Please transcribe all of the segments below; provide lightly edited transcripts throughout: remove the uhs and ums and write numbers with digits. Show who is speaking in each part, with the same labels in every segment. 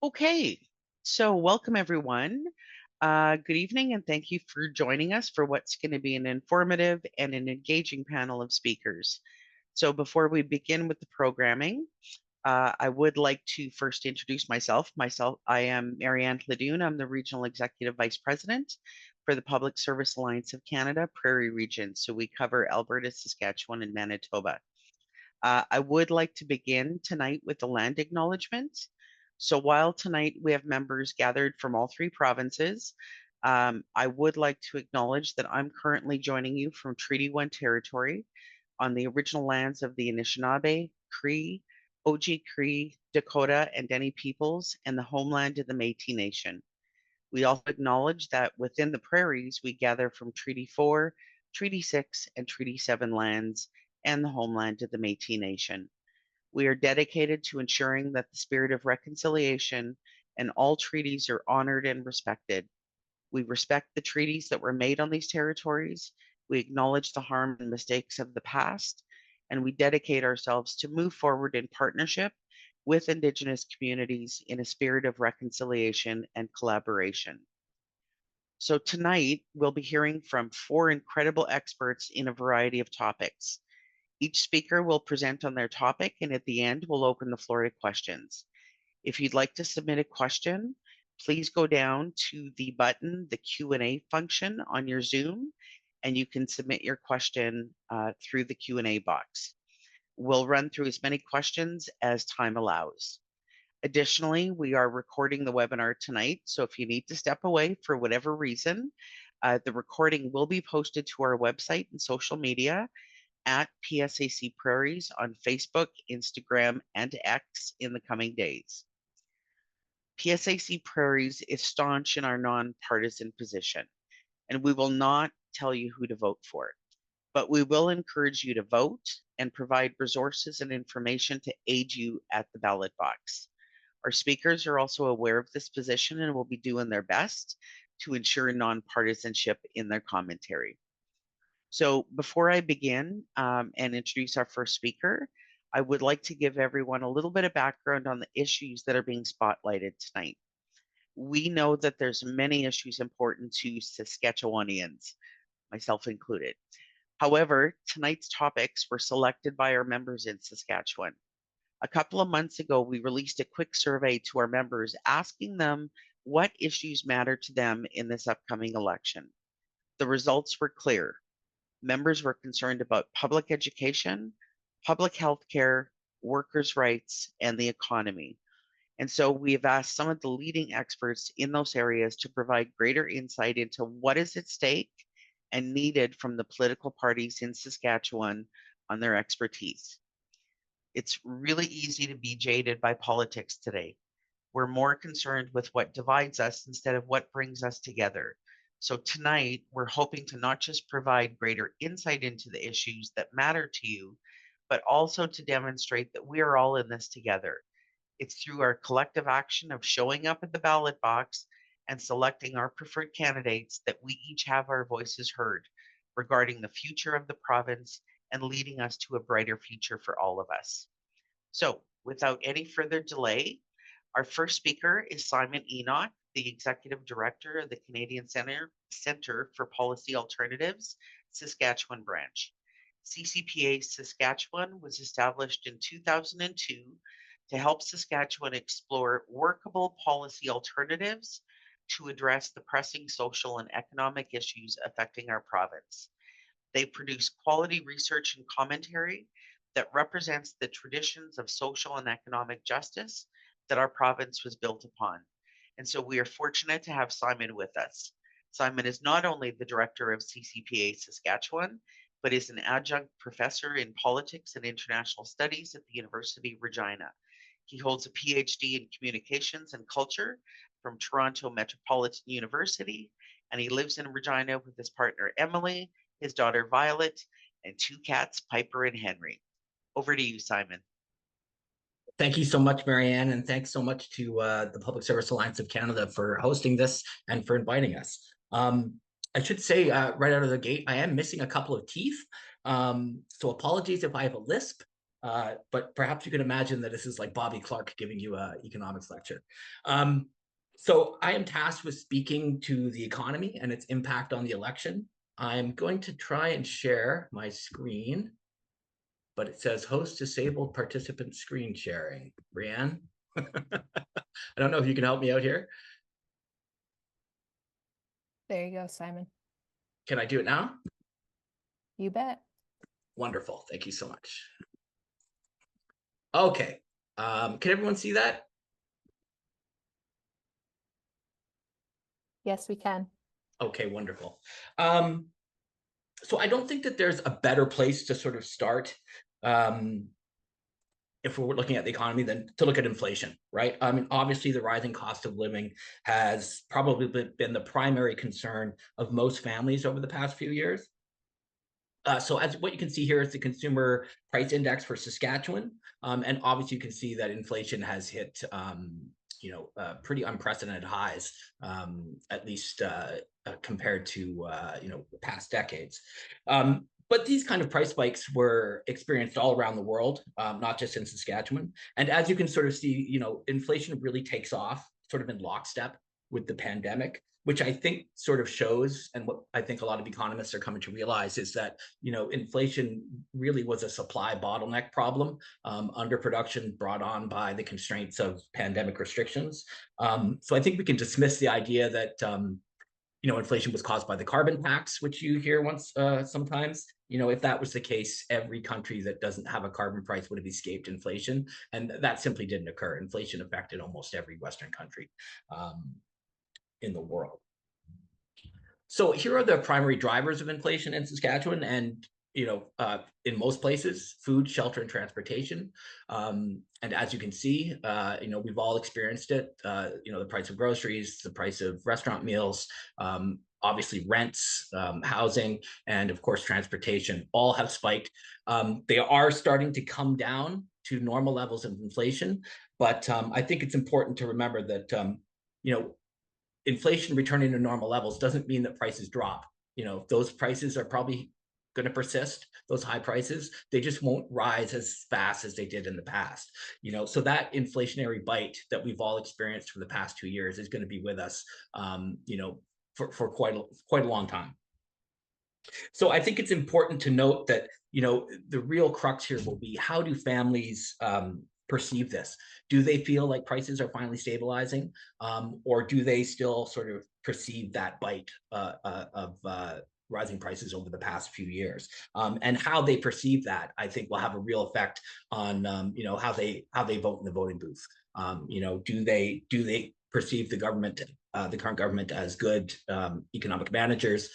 Speaker 1: Okay, so welcome everyone. Good evening, and thank you for joining us for what's going to be an informative and an engaging panel of speakers. So before we begin with the programming, I would like to first introduce myself. I am Marianne Hladun. I'm the Regional Executive Vice President for the Public Service Alliance of Canada, Prairie region. So we cover Alberta, Saskatchewan, and Manitoba. I would like to begin tonight with the land acknowledgement. So while tonight we have members gathered from all three provinces, I would like to acknowledge that I'm currently joining you from Treaty 1 territory on the original lands of the Anishinaabe, Cree, Oji-Cree, Dakota, and Dene peoples, and the homeland of the Métis Nation. We also acknowledge that within the prairies, we gather from Treaty 4, Treaty 6, and Treaty 7 lands and the homeland of the Métis Nation. We are dedicated to ensuring that the spirit of reconciliation and all treaties are honored and respected. We respect the treaties that were made on these territories. We acknowledge the harm and mistakes of the past, and we dedicate ourselves to move forward in partnership with Indigenous communities in a spirit of reconciliation and collaboration. So tonight, we'll be hearing from 4 incredible experts in a variety of topics. Each speaker will present on their topic, and at the end, we'll open the floor to questions. If you'd like to submit a question, please go down to the button, the Q&A function on your Zoom, and you can submit your question through the Q&A box. We'll run through as many questions as time allows. Additionally, we are recording the webinar tonight, so if you need to step away for whatever reason, the recording will be posted to our website and social media at PSAC Prairies on Facebook, Instagram, and X in the coming days. PSAC Prairies is staunch in our nonpartisan position, and we will not tell you who to vote for, but we will encourage you to vote and provide resources and information to aid you at the ballot box. Our speakers are also aware of this position and will be doing their best to ensure nonpartisanship in their commentary. So before I begin and introduce our first speaker, I would like to give everyone a little bit of background on the issues that are being spotlighted tonight. We know that there's many issues important to Saskatchewanians, myself included. However, tonight's topics were selected by our members in Saskatchewan. A couple of months ago, we released a quick survey to our members asking them what issues matter to them in this upcoming election. The results were clear. Members were concerned about public education, public health care, workers' rights, and the economy. And so we have asked some of the leading experts in those areas to provide greater insight into what is at stake and needed from the political parties in Saskatchewan on their expertise. It's really easy to be jaded by politics today. We're more concerned with what divides us instead of what brings us together. So tonight, we're hoping to not just provide greater insight into the issues that matter to you, but also to demonstrate that we are all in this together. It's through our collective action of showing up at the ballot box and selecting our preferred candidates that we each have our voices heard regarding the future of the province and leading us to a brighter future for all of us. So without any further delay, our first speaker is Simon Enoch, the Executive Director of the Canadian Centre for Policy Alternatives, Saskatchewan branch. CCPA Saskatchewan was established in 2002 to help Saskatchewan explore workable policy alternatives to address the pressing social and economic issues affecting our province. They produce quality research and commentary that represents the traditions of social and economic justice that our province was built upon. And so we are fortunate to have Simon with us. Simon is not only the director of CCPA Saskatchewan, but is an adjunct professor in politics and international studies at the University of Regina. He holds a PhD in communications and culture from Toronto Metropolitan University, and he lives in Regina with his partner Emily, his daughter Violet, and 2 cats, Piper and Henry. Over to you, Simon.
Speaker 2: Thank you so much, Marianne, and thanks so much to the Public Service Alliance of Canada for hosting this and for inviting us. I should say right out of the gate, I am missing a couple of teeth, so apologies if I have a lisp. but perhaps you can imagine that this is like Bobby Clark giving you an economics lecture. So I am tasked with speaking to the economy and its impact on the election. I'm going to try and share my screen, but it says host disabled participant screen sharing. Marianne, I don't know if you can help me out here.
Speaker 3: There you go, Simon.
Speaker 2: Can I do it now?
Speaker 3: You bet.
Speaker 2: Wonderful. Thank you so much. Okay. Can everyone see that?
Speaker 3: Yes, we can.
Speaker 2: Okay, wonderful. So I don't think that there's a better place to sort of start if we're looking at the economy than to look at inflation, right? I mean, obviously the rising cost of living has probably been the primary concern of most families over the past few years. So as what you can see here is the consumer price index for Saskatchewan. And obviously you can see that inflation has hit, pretty unprecedented highs, at least compared to, past decades. But these kind of price spikes were experienced all around the world, not just in Saskatchewan. And as you can sort of see, inflation really takes off sort of in lockstep with the pandemic, which I think sort of shows, and what I think a lot of economists are coming to realize is that, inflation really was a supply bottleneck problem, underproduction brought on by the constraints of pandemic restrictions. So I think we can dismiss the idea that, inflation was caused by the carbon tax, which you hear sometimes. If that was the case, every country that doesn't have a carbon price would have escaped inflation. And that simply didn't occur. Inflation affected almost every Western country in the world. So here are the primary drivers of inflation in Saskatchewan, and in most places, food, shelter, and transportation. And as you can see, we've all experienced it. The price of groceries, the price of restaurant meals, obviously rents, housing, and of course transportation all have spiked. They are starting to come down to normal levels of inflation, but I think it's important to remember that inflation returning to normal levels doesn't mean that prices drop. Those prices are probably going to persist, those high prices. They just won't rise as fast as they did in the past. So that inflationary bite that we've all experienced for the past 2 years is going to be with us, for quite a long time. So I think it's important to note that, the real crux here will be, how do families perceive this? Do they feel like prices are finally stabilizing, or do they still sort of perceive that bite of rising prices over the past few years? And how they perceive that, I think, will have a real effect on how they vote in the voting booth. Do they perceive the government, the current government, as good economic managers,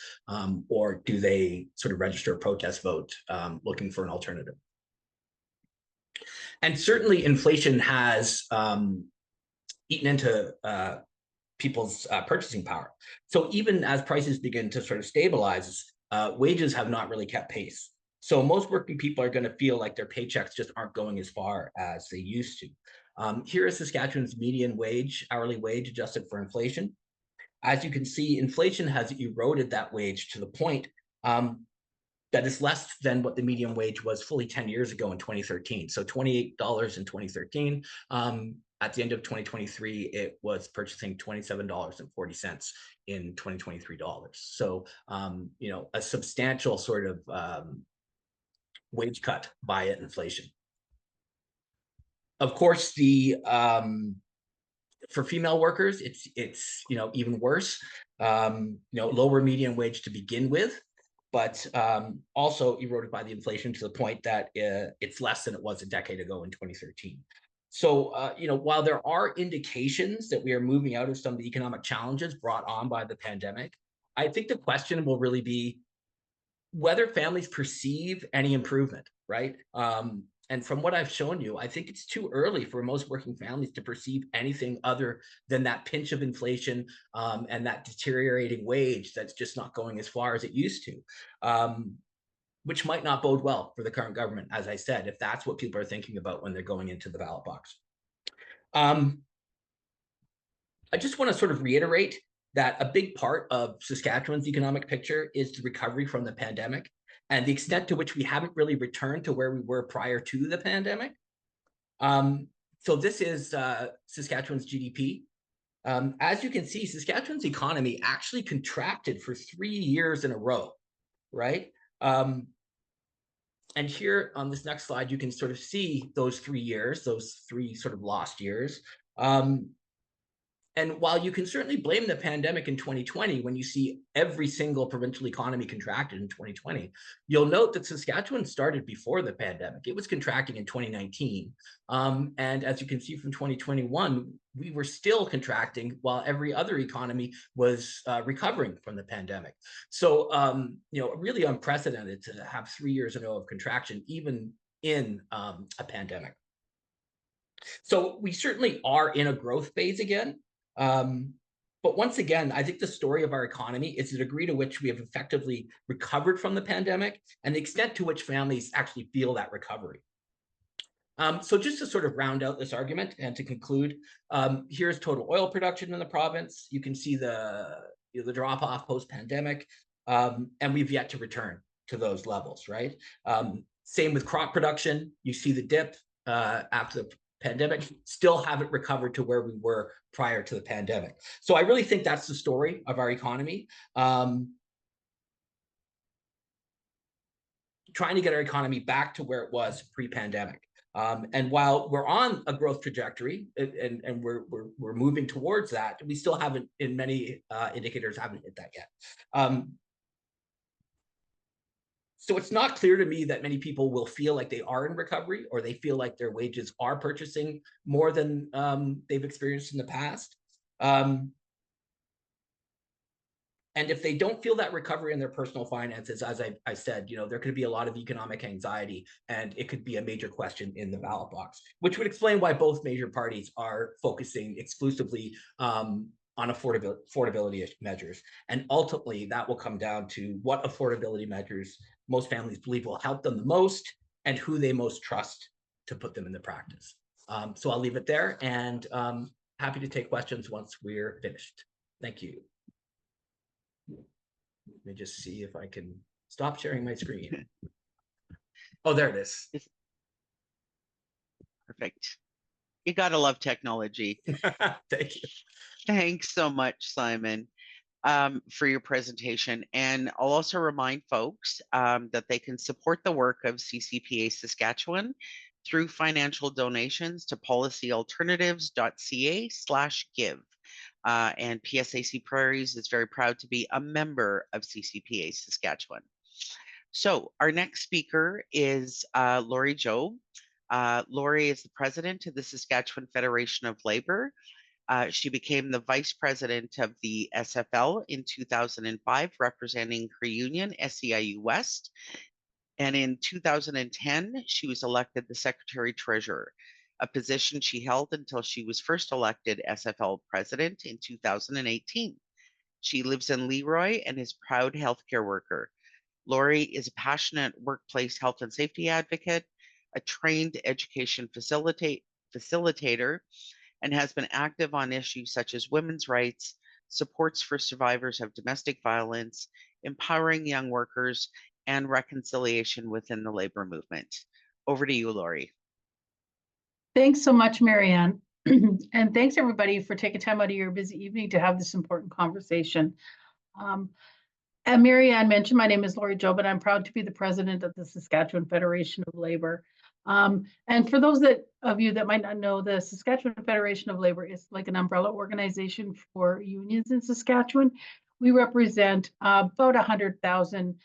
Speaker 2: or do they sort of register a protest vote looking for an alternative? And certainly inflation has eaten into people's purchasing power. So even as prices begin to sort of stabilize, wages have not really kept pace. So most working people are going to feel like their paychecks just aren't going as far as they used to. Here is Saskatchewan's median wage, hourly wage adjusted for inflation. As you can see, inflation has eroded that wage to the point that is less than what the median wage was fully 10 years ago in 2013. So $28 in 2013. At the end of 2023, it was purchasing $27.40 in 2023 dollars. So, a substantial sort of wage cut via inflation. Of course, for female workers, it's even worse. Lower median wage to begin with, but also eroded by the inflation to the point that it's less than it was a decade ago in 2013. So, while there are indications that we are moving out of some of the economic challenges brought on by the pandemic, I think the question will really be whether families perceive any improvement, right? And from what I've shown you, I think it's too early for most working families to perceive anything other than that pinch of inflation, and that deteriorating wage that's just not going as far as it used to, which might not bode well for the current government, as I said, if that's what people are thinking about when they're going into the ballot box. I just want to sort of reiterate that a big part of Saskatchewan's economic picture is the recovery from the pandemic. and the extent to which we haven't really returned to where we were prior to the pandemic. So this is Saskatchewan's GDP. As you can see, Saskatchewan's economy actually contracted for 3 years in a row, right? And here on this next slide, you can sort of see those 3 years, those 3 sort of lost years. And while you can certainly blame the pandemic in 2020, when you see every single provincial economy contracted in 2020, you'll note that Saskatchewan started before the pandemic. It was contracting in 2019. And as you can see from 2021, we were still contracting while every other economy was recovering from the pandemic. So, really unprecedented to have 3 years in a row of contraction, even in a pandemic. So we certainly are in a growth phase again. But once again, I think the story of our economy is the degree to which we have effectively recovered from the pandemic and the extent to which families actually feel that recovery. So just to sort of round out this argument and to conclude, here's total oil production in the province. You can see the drop off post-pandemic, and we've yet to return to those levels, right? Same with crop production. You see the dip after the pandemic, still haven't recovered to where we were prior to the pandemic. So I really think that's the story of our economy. Trying to get our economy back to where it was pre-pandemic. And while we're on a growth trajectory and we're moving towards that, we still haven't, in many indicators, haven't hit that yet. So it's not clear to me that many people will feel like they are in recovery or they feel like their wages are purchasing more than they've experienced in the past. And if they don't feel that recovery in their personal finances, as I said, there could be a lot of economic anxiety, and it could be a major question in the ballot box, which would explain why both major parties are focusing exclusively on affordability measures. And ultimately, that will come down to what affordability measures most families believe will help them the most and who they most trust to put them into practice. So I'll leave it there, and happy to take questions once we're finished. Thank you. Let me just see if I can stop sharing my screen. Oh, there it is.
Speaker 1: Perfect. You gotta love technology.
Speaker 2: Thank you.
Speaker 1: Thanks so much, Simon, for your presentation. And I'll also remind folks that they can support the work of CCPA Saskatchewan through financial donations to policyalternatives.ca/give. And PSAC Prairies is very proud to be a member of CCPA Saskatchewan. So our next speaker is Lori Johb. Lori is the president of the Saskatchewan Federation of Labor. She became the vice president of the SFL in 2005, representing her union, SEIU West. And in 2010, she was elected the secretary treasurer, a position she held until she was first elected SFL president in 2018. She lives in Leroy and is a proud healthcare worker. Lori is a passionate workplace health and safety advocate, a trained education facilitator, and has been active on issues such as women's rights, supports for survivors of domestic violence, empowering young workers, and reconciliation within the labor movement. Over to you, Lori.
Speaker 4: Thanks so much, Marianne. And thanks everybody for taking time out of your busy evening to have this important conversation. As Marianne mentioned, my name is Lori Johb, and I'm proud to be the president of the Saskatchewan Federation of Labor. And for those of you that might not know, the Saskatchewan Federation of Labor is like an umbrella organization for unions in Saskatchewan. We represent about 100,000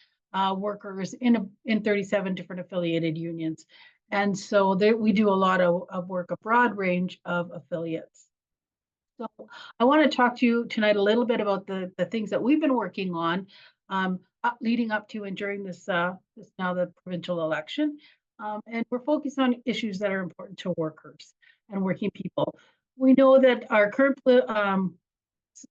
Speaker 4: workers in 37 different affiliated unions. And so we do a lot of work, a broad range of affiliates. So I want to talk to you tonight a little bit about the things that we've been working on leading up to and during this now the provincial election. And we're focused on issues that are important to workers and working people. We know that our current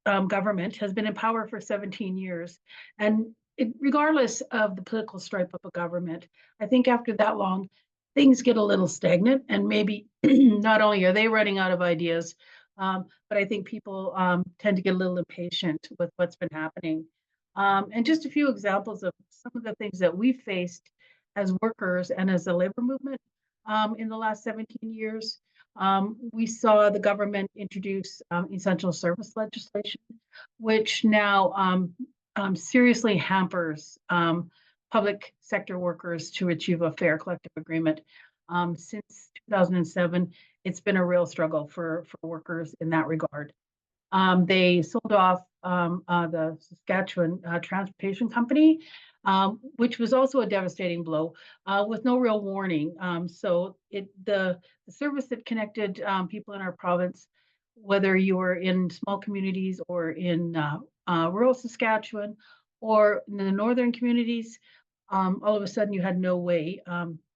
Speaker 4: government has been in power for 17 years. And regardless of the political stripe of a government, I think after that long, things get a little stagnant, and maybe not only are they running out of ideas, but I think people tend to get a little impatient with what's been happening. And just a few examples of some of the things that we faced as workers and as a labor movement in the last 17 years. We saw the government introduce essential service legislation, which now seriously hampers public sector workers to achieve a fair collective agreement. Since 2007, it's been a real struggle for workers in that regard. They sold off the Saskatchewan Transportation Company, which was also a devastating blow with no real warning. So the service that connected people in our province, whether you were in small communities or in rural Saskatchewan or in the northern communities, all of a sudden you had no way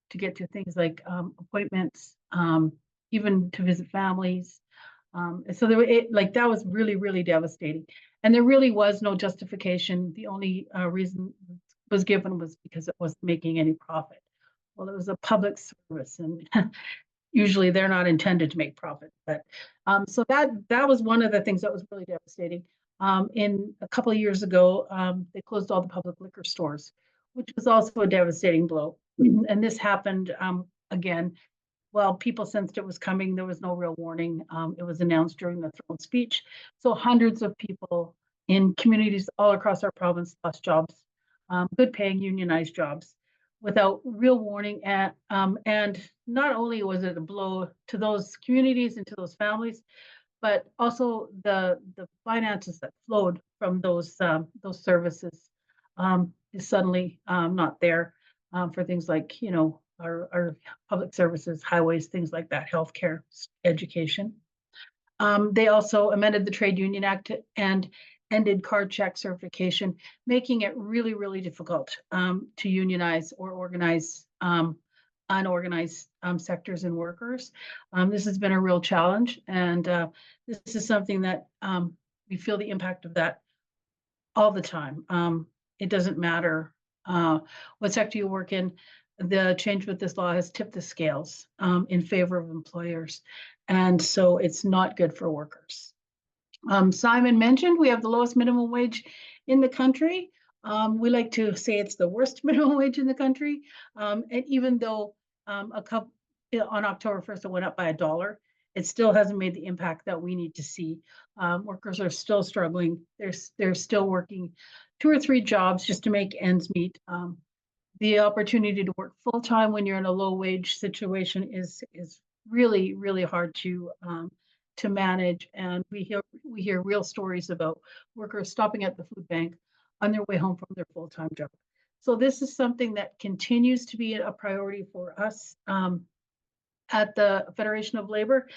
Speaker 4: to get to things like appointments, even to visit families. So that was really, really devastating. And there really was no justification. The only reason was given was because it wasn't making any profit. Well, it was a public service, and usually they're not intended to make profit. But so that was one of the things that was really devastating. In a couple of years ago, they closed all the public liquor stores, which was also a devastating blow. And this happened again. Well, people sensed it was coming. There was no real warning. It was announced during the throne speech. So hundreds of people in communities all across our province lost jobs, good paying unionized jobs, without real warning. And not only was it a blow to those communities and to those families, but also the finances that flowed from those services is suddenly not there for things like, our public services, highways, things like that, healthcare, education. They also amended the Trade Union Act and ended card check certification, making it really, really difficult to unionize or organize unorganized sectors and workers. This has been a real challenge, and this is something that we feel the impact of that all the time. It doesn't matter what sector you work in. The change with this law has tipped the scales in favor of employers, and so it's not good for workers. Simon mentioned we have the lowest minimum wage in the country. We like to say it's the worst minimum wage in the country, and even though on October 1st it went up by $1, it still hasn't made the impact that we need to see. Workers are still struggling. They're still working 2 or 3 jobs just to make ends meet. The opportunity to work full time when you're in a low wage situation is really, really hard to manage. And we hear real stories about workers stopping at the food bank on their way home from their full time job. So this is something that continues to be a priority for us at the Federation of Labor.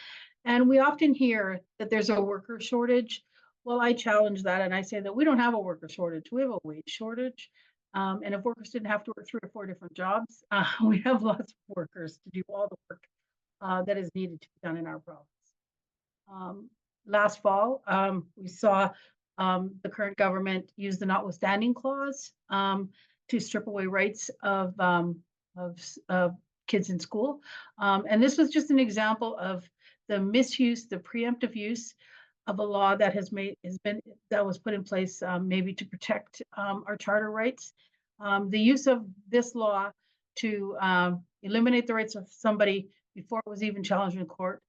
Speaker 4: And we often hear that there's a worker shortage. Well, I challenge that and I say that we don't have a worker shortage. We have a wage shortage. And if workers didn't have to work 3 or 4 different jobs, we have lots of workers to do all the work that is needed to be done in our province. Last fall, we saw the current government use the notwithstanding clause to strip away rights of kids in school. And this was just an example of the misuse, the preemptive use of a law that was put in place maybe to protect our charter rights. The use of this law to eliminate the rights of somebody before it was even challenged in court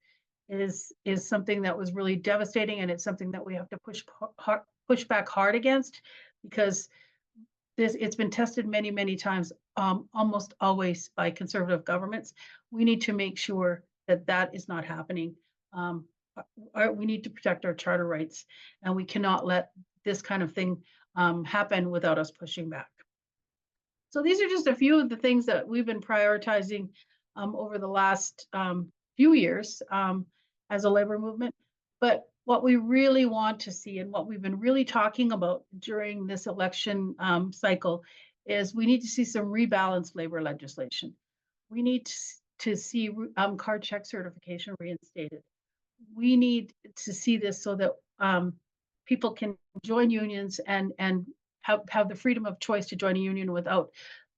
Speaker 4: is something that was really devastating, and it's something that we have to push back hard against, because it's been tested many, many times, almost always by conservative governments. We need to make sure that that is not happening. We need to protect our charter rights, and we cannot let this kind of thing happen without us pushing back. So these are just a few of the things that we've been prioritizing over the last few years as a labor movement. But what we really want to see, and what we've been really talking about during this election cycle, is we need to see some rebalanced labor legislation. We need to see card check certification reinstated. We need to see this so that people can join unions and have the freedom of choice to join a union without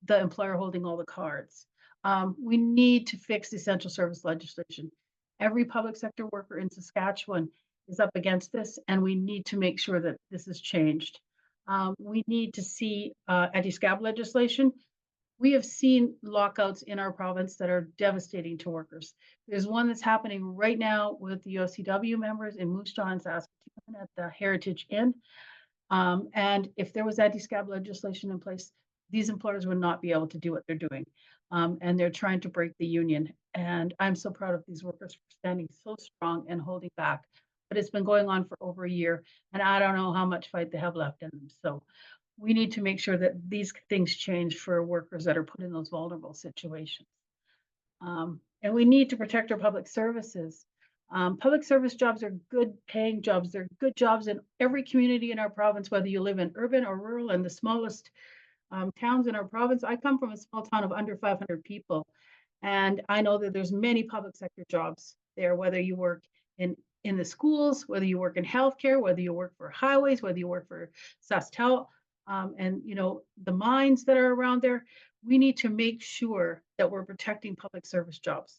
Speaker 4: the employer holding all the cards. We need to fix essential service legislation. Every public sector worker in Saskatchewan is up against this, and we need to make sure that this is changed. We need to see anti-scab legislation. We have seen lockouts in our province that are devastating to workers. There's one that's happening right now with the UFCW members in Moose Jaw and Saskatchewan at the Heritage Inn. And if there was anti-scab legislation in place, these employers would not be able to do what they're doing. And they're trying to break the union. And I'm so proud of these workers for standing so strong and holding back. But it's been going on for over a year, and I don't know how much fight they have left in them. So we need to make sure that these things change for workers that are put in those vulnerable situations. And we need to protect our public services. Public service jobs are good paying jobs. They're good jobs in every community in our province, whether you live in urban or rural. And the smallest towns in our province, I come from a small town of under 500 people. And I know that there's many public sector jobs there, whether you work in the schools, whether you work in healthcare, whether you work for highways, whether you work for Saskatchewan, and the mines that are around there. We need to make sure that we're protecting public service jobs.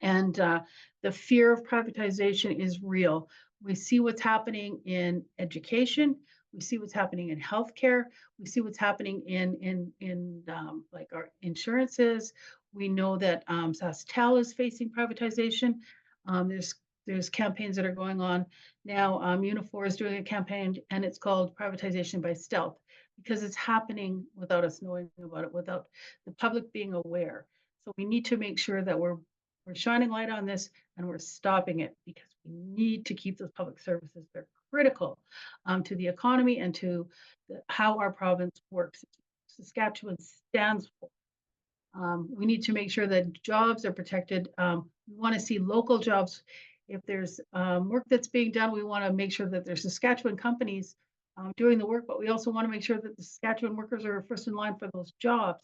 Speaker 4: And the fear of privatization is real. We see what's happening in education. We see what's happening in healthcare. We see what's happening in like our insurances. We know that Saskatchewan is facing privatization. There's campaigns that are going on now. Unifor is doing a campaign, and it's called privatization by stealth, because it's happening without us knowing about it, without the public being aware. So we need to make sure that we're shining light on this and we're stopping it, because we need to keep those public services. They're critical to the economy and to how our province works. Saskatchewan stands for. We need to make sure that jobs are protected. We want to see local jobs. If there's work that's being done, we want to make sure that there's Saskatchewan companies doing the work, but we also want to make sure that the Saskatchewan workers are first in line for those jobs.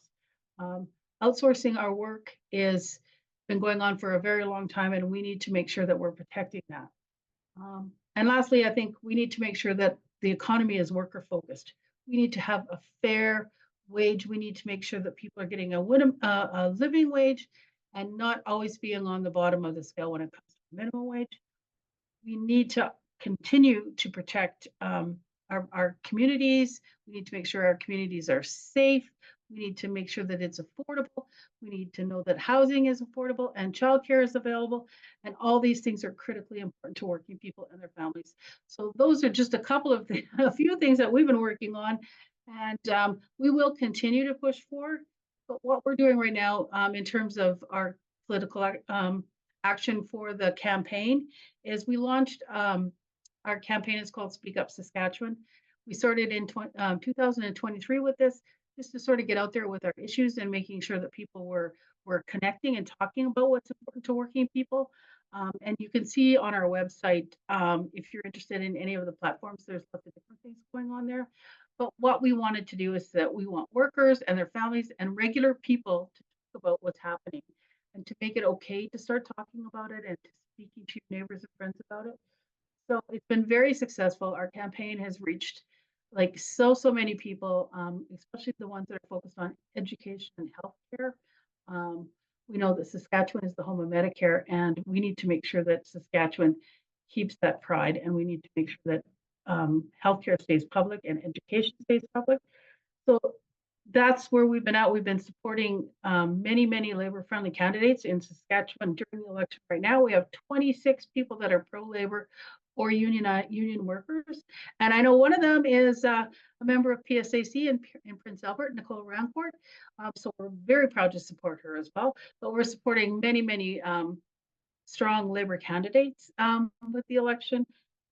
Speaker 4: Outsourcing our work is been going on for a very long time, and we need to make sure that we're protecting that. And lastly, I think we need to make sure that the economy is worker focused. We need to have a fair wage. We need to make sure that people are getting a living wage and not always being on the bottom of the scale when it comes to minimum wage. We need to continue to protect our communities. We need to make sure our communities are safe. We need to make sure that it's affordable. We need to know that housing is affordable and childcare is available. And all these things are critically important to working people and their families. So those are just a couple of a few things that we've been working on. And we will continue to push forward. But what we're doing right now in terms of our political action for the campaign is we launched our campaign is called Speak Up Saskatchewan. We started in 2023 with this, just to sort of get out there with our issues and making sure that people were connecting and talking about what's important to working people. And you can see on our website, if you're interested in any of the platforms, there's lots of different things going on there. But what we wanted to do is that we want workers and their families and regular people to talk about what's happening and to make it okay to start talking about it and to speaking to your neighbors and friends about it. So it's been very successful. Our campaign has reached like so many people, especially the ones that are focused on education and healthcare. We know that Saskatchewan is the home of Medicare, and we need to make sure that Saskatchewan keeps that pride, and we need to make sure that healthcare stays public and education stays public. So that's where we've been at. We've been supporting many labor-friendly candidates in Saskatchewan during the election. Right now, we have 26 people that are pro-labor or union workers. And I know one of them is a member of PSAC in Prince Albert, Nicole Rancourt. So we're very proud to support her as well. But we're supporting many strong labor candidates with the election.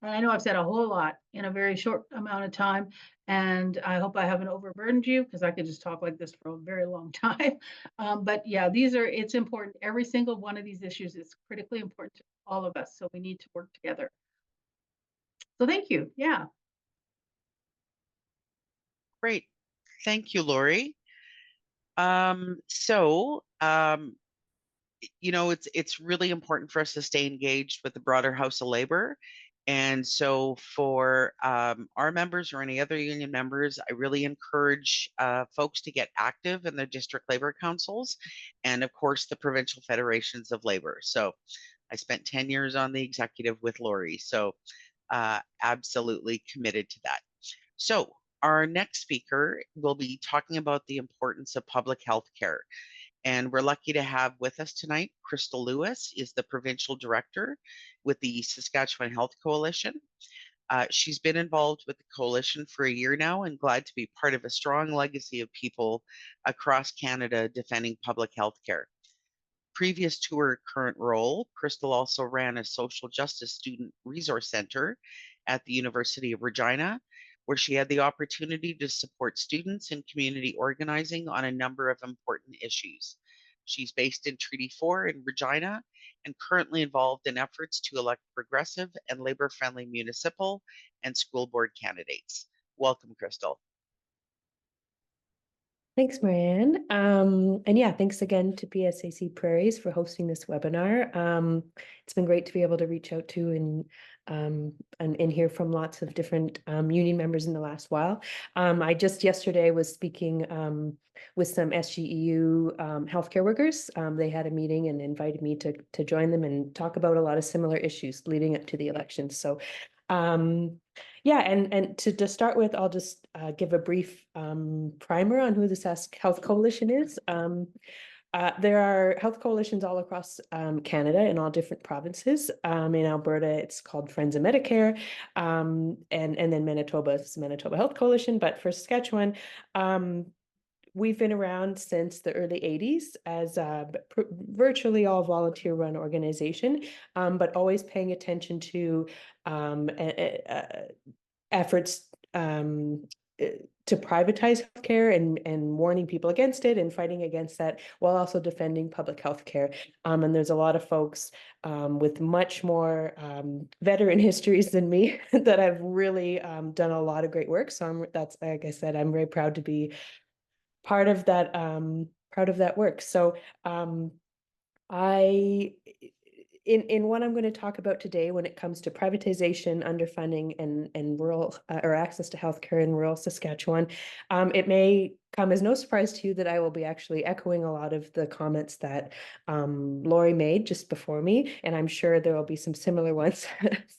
Speaker 4: And I know I've said a whole lot in a very short amount of time, and I hope I haven't overburdened you, because I could just talk like this for a very long time. But yeah, it's important. Every single one of these issues is critically important to all of us, so we need to work together. So thank you. Yeah.
Speaker 1: Great. Thank you, Lori. It's really important for us to stay engaged with the broader House of Labor. And so for our members or any other union members, I really encourage folks to get active in their district labor councils and, of course, the provincial federations of labor. So I spent 10 years on the executive with Lori, so absolutely committed to that. So Our next speaker will be talking about the importance of public health care. And we're lucky to have with us tonight, Krystal Lewis is the Provincial Director with the Saskatchewan Health Coalition. She's been involved with the coalition for a year now and glad to be part of a strong legacy of people across Canada defending public health care. Previous to her current role, Krystal also ran a social justice student resource center at the University of Regina, where she had the opportunity to support students and community organizing on a number of important issues. She's based in Treaty 4 in Regina and currently involved in efforts to elect progressive and labor-friendly municipal and school board candidates. Welcome, Krystal.
Speaker 5: Thanks, Marianne. And yeah, thanks again to PSAC Prairies for hosting this webinar. It's been great to be able to reach out to and hear from lots of different union members in the last while. I just yesterday was speaking with some SGEU healthcare workers. They had a meeting and invited me to join them and talk about a lot of similar issues leading up to the election. So yeah, and to start with, I'll just give a brief primer on who the Sask Health Coalition is. There are health coalitions all across Canada in all different provinces. In Alberta, it's called Friends of Medicare, and then Manitoba is the Manitoba Health Coalition. But for Saskatchewan, we've been around since the early 80s as a virtually all volunteer-run organization, but always paying attention to efforts to privatize healthcare and warning people against it and fighting against that while also defending public healthcare. And there's a lot of folks with much more veteran histories than me that have really done a lot of great work. So that's, like I said, I'm very proud to be part of that work. So in what I'm going to talk about today, when it comes to privatization, underfunding, and rural or access to healthcare in rural Saskatchewan, it may come as no surprise to you that I will be actually echoing a lot of the comments that Lori made just before me, and I'm sure there will be some similar ones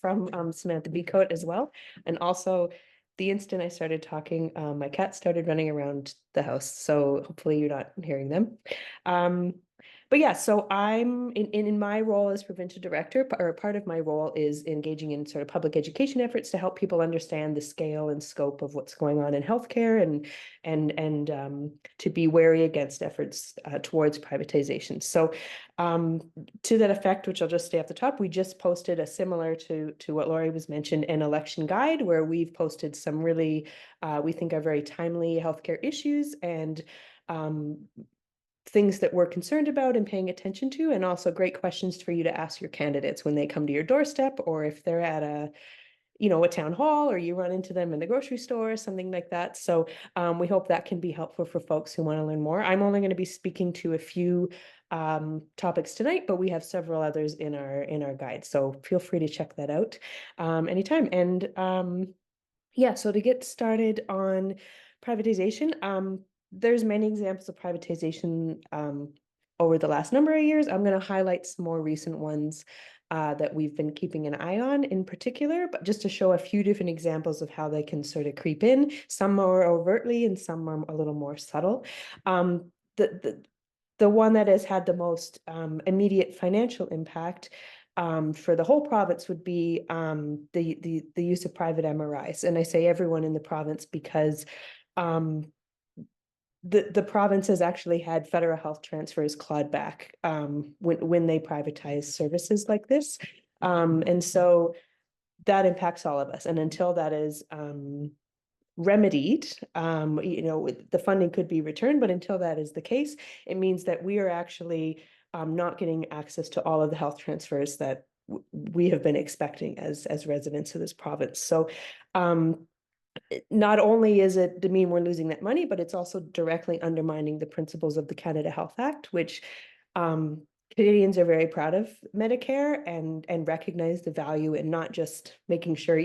Speaker 5: from Samantha Becotte as well, and also. The instant I started talking, my cat started running around the house, so hopefully you're not hearing them. But yeah, so I'm in my role as provincial director, or part of my role is engaging in sort of public education efforts to help people understand the scale and scope of what's going on in healthcare and to be wary against efforts towards privatization. So to that effect, which I'll just stay off the top, we just posted a similar to what Lori was mentioned, an election guide where we've posted some really, we think are very timely healthcare issues and things that we're concerned about and paying attention to, and also great questions for you to ask your candidates when they come to your doorstep, or if they're at a town hall, or you run into them in the grocery store, something like that. So we hope that can be helpful for folks who want to learn more. I'm only going to be speaking to a few topics tonight, but we have several others in our guide. So feel free to check that out anytime. And yeah, so to get started on privatization, there's many examples of privatization over the last number of years. I'm going to highlight some more recent ones that we've been keeping an eye on in particular, but just to show a few different examples of how they can sort of creep in, some more overtly and some are a little more subtle. The one that has had the most immediate financial impact for the whole province would be the use of private MRIs. And I say everyone in the province because the province has actually had federal health transfers clawed back when they privatize services like this. And so that impacts all of us. And until that is remedied, the funding could be returned, but until that is the case, it means that we are actually not getting access to all of the health transfers that we have been expecting as residents of this province. So not only is it to mean we're losing that money, but it's also directly undermining the principles of the Canada Health Act, which Canadians are very proud of Medicare and recognize the value in not just making sure,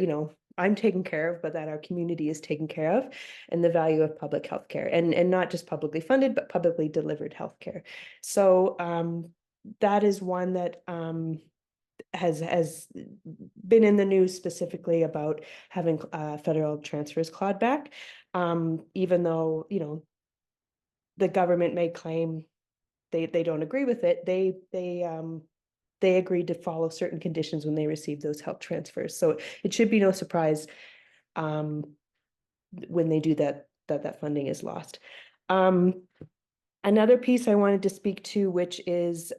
Speaker 5: I'm taken care of, but that our community is taken care of, and the value of public healthcare, and not just publicly funded, but publicly delivered healthcare. So that is one that has been in the news specifically about having federal transfers clawed back, even though, you know, the government may claim they don't agree with it. They agreed to follow certain conditions when they received those health transfers. So it should be no surprise when they do that, that funding is lost. Another piece I wanted to speak to, which is,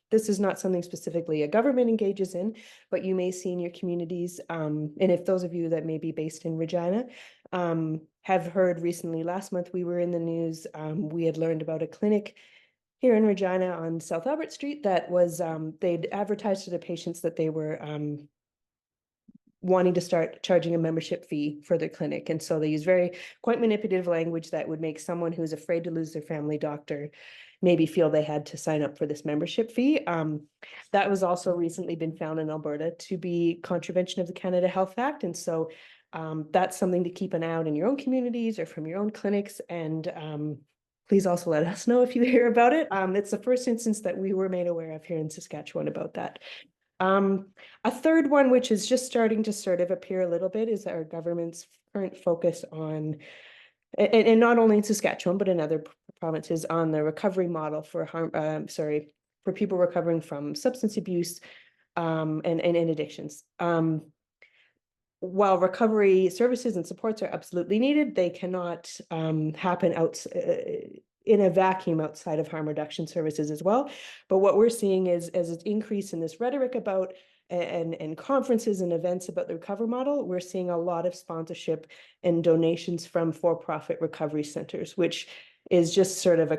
Speaker 5: this is not something specifically a government engages in, but you may see in your communities, and if those of you that may be based in Regina have heard recently, last month we were in the news, we had learned about a clinic here in Regina on South Albert Street that was, they'd advertised to the patients that they were wanting to start charging a membership fee for their clinic. And so they use quite manipulative language that would make someone who's afraid to lose their family doctor maybe feel they had to sign up for this membership fee. That was also recently been found in Alberta to be contravention of the Canada Health Act. And so that's something to keep an eye out in your own communities or from your own clinics. And please also let us know if you hear about it. It's the first instance that we were made aware of here in Saskatchewan about that. A third one, which is just starting to sort of appear a little bit, is our government's current focus on, and not only in Saskatchewan, but in other provinces, on the recovery model for for people recovering from substance abuse and addictions. While recovery services and supports are absolutely needed, they cannot happen in a vacuum outside of harm reduction services as well. But what we're seeing is as an increase in this rhetoric about and conferences and events about the recovery model, we're seeing a lot of sponsorship and donations from for-profit recovery centers, which is just sort of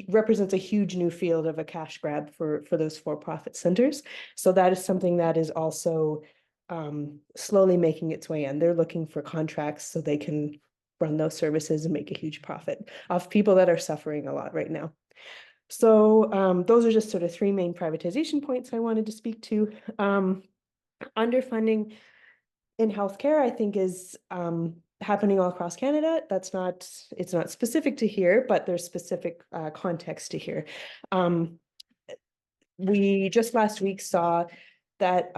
Speaker 5: represents a huge new field of a cash grab for those for-profit centers. So that is something that is also slowly making its way in. They're looking for contracts so they can run those services and make a huge profit off people that are suffering a lot right now. So those are just sort of three main privatization points I wanted to speak to. Underfunding in healthcare, I think, is happening all across Canada. It's not specific to here, but there's specific context to here. We just last week saw that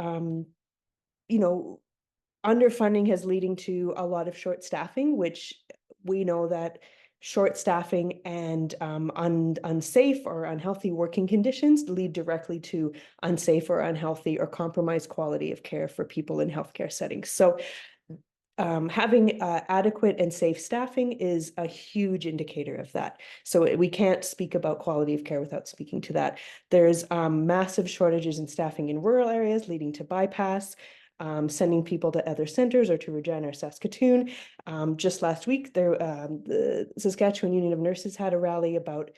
Speaker 5: you know, underfunding is leading to a lot of short staffing, which we know that short staffing and unsafe or unhealthy working conditions lead directly to unsafe or unhealthy or compromised quality of care for people in healthcare settings. So having adequate and safe staffing is a huge indicator of that. So we can't speak about quality of care without speaking to that. There's massive shortages in staffing in rural areas leading to bypass, sending people to other centers or to Regina or Saskatoon. Just last week, the Saskatchewan Union of Nurses had a rally about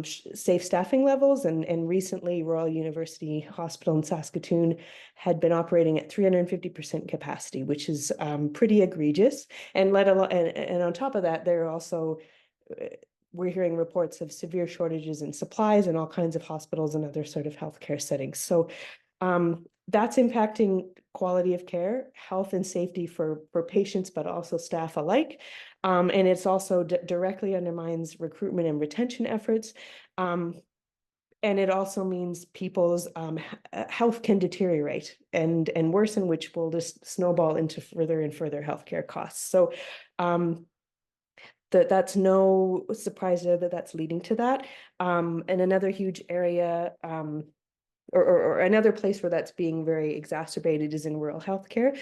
Speaker 5: safe staffing levels, and recently Royal University Hospital in Saskatoon had been operating at 350% capacity, which is pretty egregious. And on top of that, there are also we're hearing reports of severe shortages in supplies in all kinds of hospitals and other sort of healthcare settings. So that's impacting quality of care, health and safety for patients, but also staff alike. And it's also directly undermines recruitment and retention efforts. And it also means people's health can deteriorate and worsen, which will just snowball into further and further healthcare costs. So that's no surprise there that's leading to that. And another huge area or another place where that's being very exacerbated is in rural healthcare.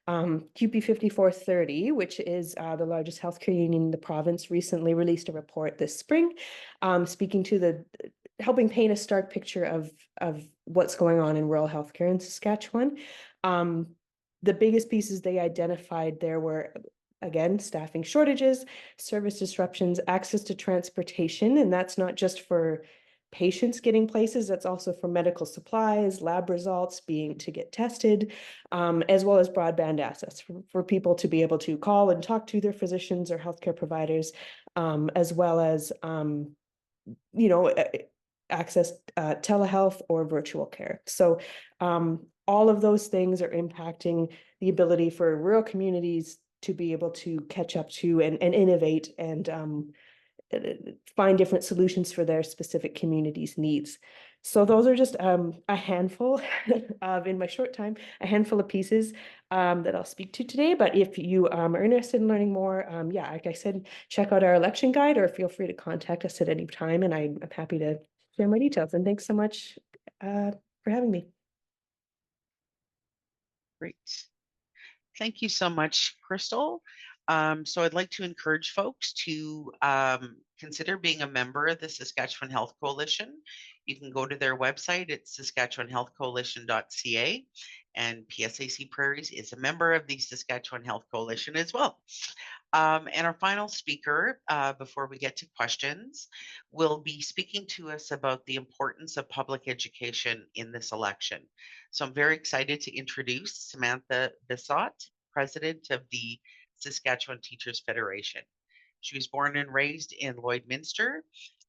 Speaker 5: QP 5430, which is the largest healthcare union in the province, recently released a report this spring, speaking to helping paint a stark picture of what's going on in rural healthcare in Saskatchewan. The biggest pieces they identified there were, again, staffing shortages, service disruptions, access to transportation, and that's not just for patients getting places, that's also for medical supplies, lab results to get tested, as well as broadband access for people to be able to call and talk to their physicians or healthcare providers, as well as, access telehealth or virtual care. So all of those things are impacting the ability for rural communities to be able to catch up to and innovate and find different solutions for their specific communities' needs. So those are just a handful of, in my short time, a handful of pieces that I'll speak to today. But if you are interested in learning more, yeah, like I said, check out our election guide or feel free to contact us at any time. And I'm happy to share my details. And thanks so much for having me.
Speaker 1: Great. Thank you so much, Krystal. So I'd like to encourage folks to consider being a member of the Saskatchewan Health Coalition. You can go to their website at saskatchewanhealthcoalition.ca, and PSAC Prairies is a member of the Saskatchewan Health Coalition as well. And our final speaker, before we get to questions, will be speaking to us about the importance of public education in this election. So I'm very excited to introduce Samantha Becotte, president of the Saskatchewan Teachers Federation. She was born and raised in Lloydminster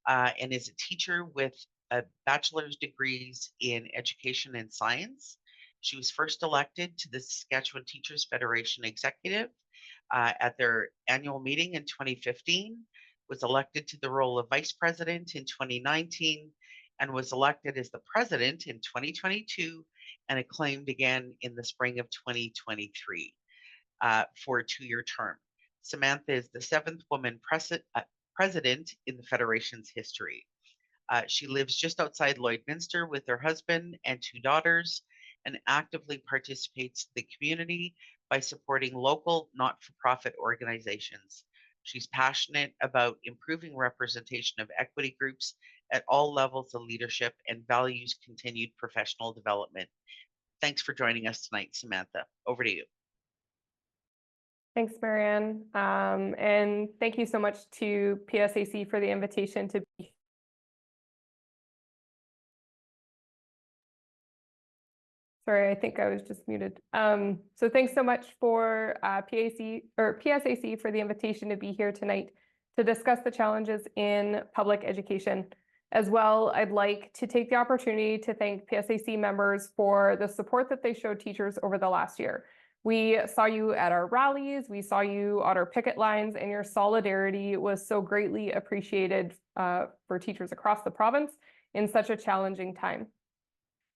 Speaker 1: and is a teacher with a bachelor's degrees in education and science. She was first elected to the Saskatchewan Teachers Federation Executive at their annual meeting in 2015, was elected to the role of vice president in 2019, and was elected as the president in 2022, and acclaimed again in the spring of 2023 for a 2-year term. Samantha is the 7th woman president in the Federation's history. She lives just outside Lloydminster with her husband and 2 daughters, and actively participates in the community by supporting local not-for-profit organizations. She's passionate about improving representation of equity groups at all levels of leadership and values continued professional development. Thanks for joining us tonight, Samantha. Over to you.
Speaker 6: Thanks, Marianne. And thank you so much to PSAC for the invitation to be. Sorry, I think I was just muted. So thanks so much for PSAC for the invitation to be here tonight to discuss the challenges in public education. As well, I'd like to take the opportunity to thank PSAC members for the support that they showed teachers over the last year. We saw you at our rallies, we saw you on our picket lines, and your solidarity was so greatly appreciated for teachers across the province in such a challenging time.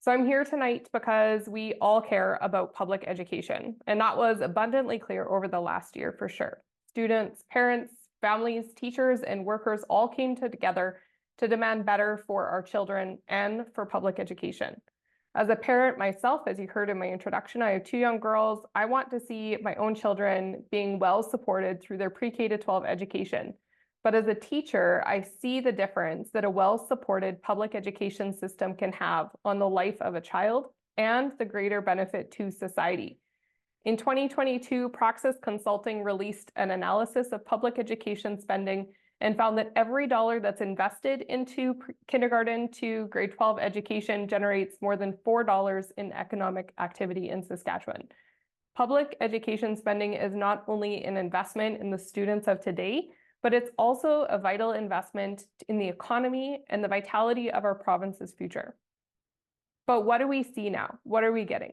Speaker 6: So I'm here tonight because we all care about public education, and that was abundantly clear over the last year for sure. Students, parents, families, teachers, and workers all came together to demand better for our children and for public education. As a parent myself, as you heard in my introduction, I have 2 young girls. I want to see my own children being well supported through their pre-K to 12 education. But as a teacher, I see the difference that a well-supported public education system can have on the life of a child and the greater benefit to society. In 2022, Praxis Consulting released an analysis of public education spending and found that every dollar that's invested into kindergarten to grade 12 education generates more than $4 in economic activity in Saskatchewan. Public education spending is not only an investment in the students of today, but it's also a vital investment in the economy and the vitality of our province's future. But what do we see now? What are we getting?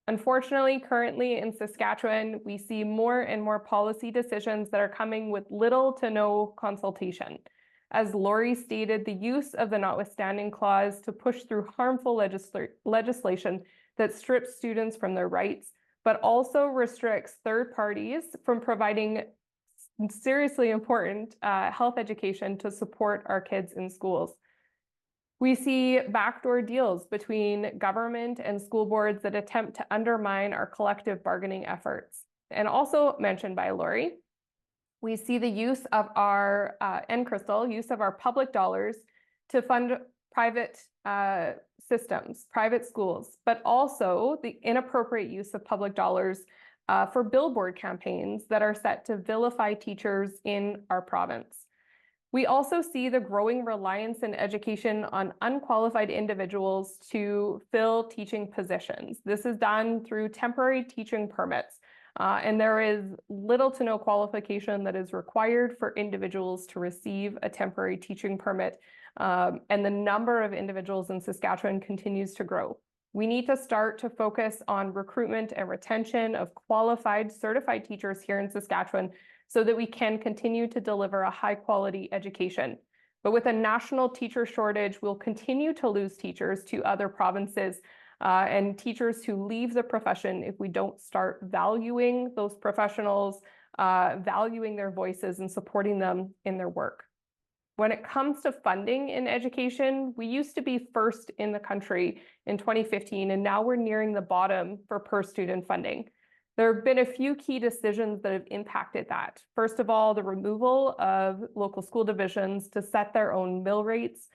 Speaker 6: Unfortunately, currently in Saskatchewan, we see more and more policy decisions that are coming with little to no consultation. As Lori stated, the use of the notwithstanding clause to push through harmful legislation that strips students from their rights, but also restricts third parties from providing seriously important health education to support our kids in schools. We see backdoor deals between government and school boards that attempt to undermine our collective bargaining efforts. And also mentioned by Lori, we see the use of our, and Krystal, use of our public dollars to fund private systems, private schools, but also the inappropriate use of public dollars for billboard campaigns that are set to vilify teachers in our province. We also see the growing reliance in education on unqualified individuals to fill teaching positions. This is done through temporary teaching permits, and there is little to no qualification that is required for individuals to receive a temporary teaching permit, and the number of individuals in Saskatchewan continues to grow. We need to start to focus on recruitment and retention of qualified, certified teachers here in Saskatchewan so that we can continue to deliver a high quality education. But with a national teacher shortage, we'll continue to lose teachers to other provinces and teachers who leave the profession if we don't start valuing those professionals, valuing their voices and supporting them in their work. When it comes to funding in education, we used to be first in the country in 2015, and now we're nearing the bottom for per student funding. There have been a few key decisions that have impacted that. First of all, the removal of local school divisions to set their own mill rates.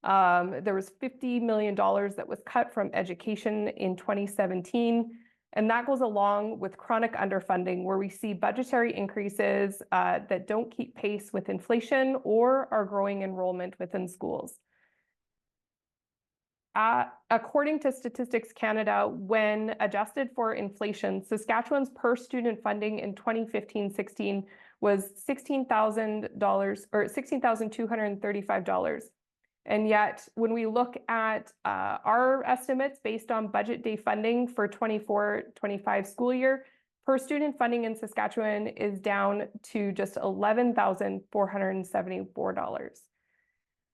Speaker 6: There was $50 million that was cut from education in 2017. And that goes along with chronic underfunding, where we see budgetary increases that don't keep pace with inflation or our growing enrollment within schools. According to Statistics Canada, when adjusted for inflation, Saskatchewan's per student funding in 2015-16 was $16,000 or $16,235. And yet, when we look at our estimates based on budget day funding for 24-25 school year, per student funding in Saskatchewan is down to just $11,474.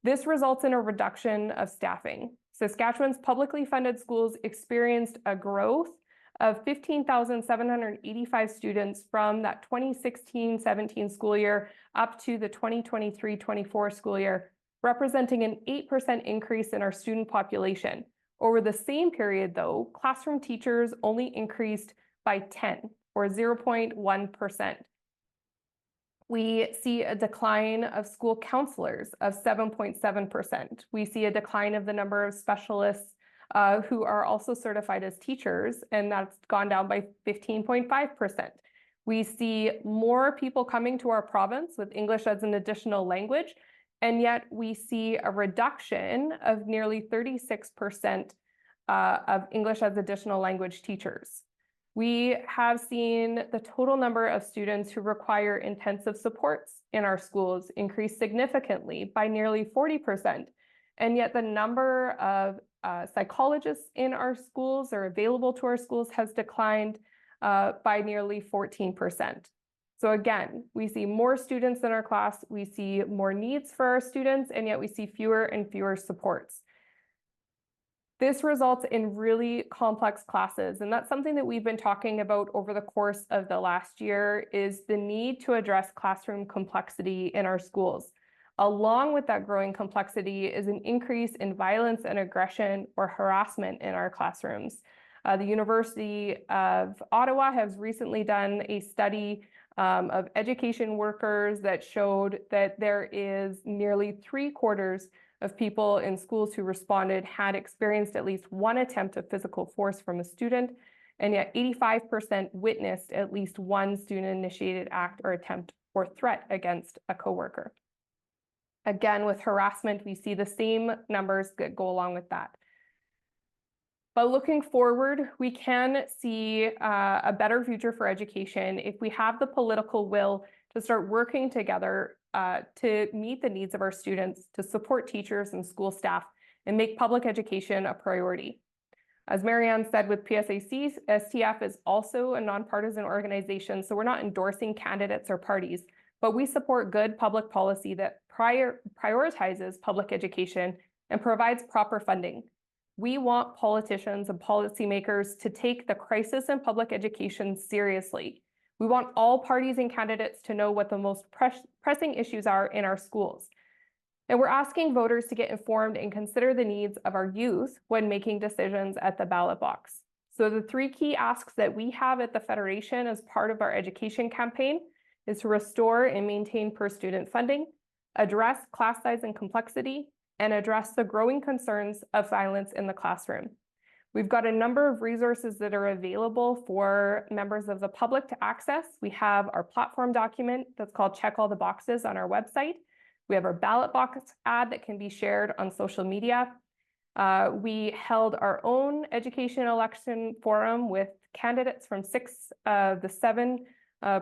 Speaker 6: This results in a reduction of staffing. Saskatchewan's publicly funded schools experienced a growth of 15,785 students from that 2016-17 school year up to the 2023-24 school year, representing an 8% increase in our student population. Over the same period, though, classroom teachers only increased by 10 or 0.1%. We see a decline of school counselors of 7.7%. We see a decline of the number of specialists who are also certified as teachers, and that's gone down by 15.5%. We see more people coming to our province with English as an additional language, and yet we see a reduction of nearly 36% of English as additional language teachers. We have seen the total number of students who require intensive supports in our schools increase significantly by nearly 40%. And yet the number of psychologists in our schools or available to our schools has declined by nearly 14%. So again, we see more students in our class, we see more needs for our students, and yet we see fewer and fewer supports. This results in really complex classes, and that's something that we've been talking about over the course of the last year, is the need to address classroom complexity in our schools. Along with that growing complexity is an increase in violence and aggression or harassment in our classrooms. The University of Ottawa has recently done a study of education workers that showed that there is nearly 3/4 of people in schools who responded had experienced at least one attempt of physical force from a student, and yet 85% witnessed at least one student-initiated act or attempt or threat against a coworker. Again, with harassment, we see the same numbers that go along with that. But looking forward, we can see a better future for education if we have the political will to start working together to meet the needs of our students, to support teachers and school staff, and make public education a priority. As Marianne said with PSAC, STF is also a nonpartisan organization, so we're not endorsing candidates or parties, but we support good public policy that prioritizes public education and provides proper funding. We want politicians and policymakers to take the crisis in public education seriously. We want all parties and candidates to know what the most pressing issues are in our schools. And we're asking voters to get informed and consider the needs of our youth when making decisions at the ballot box. So the 3 key asks that we have at the Federation as part of our education campaign is to restore and maintain per student funding, address class size and complexity, and address the growing concerns of violence in the classroom. We've got a number of resources that are available for members of the public to access. We have our platform document that's called Check All the Boxes on our website. We have our ballot box ad that can be shared on social media. We held our own education election forum with candidates from 6 of the 7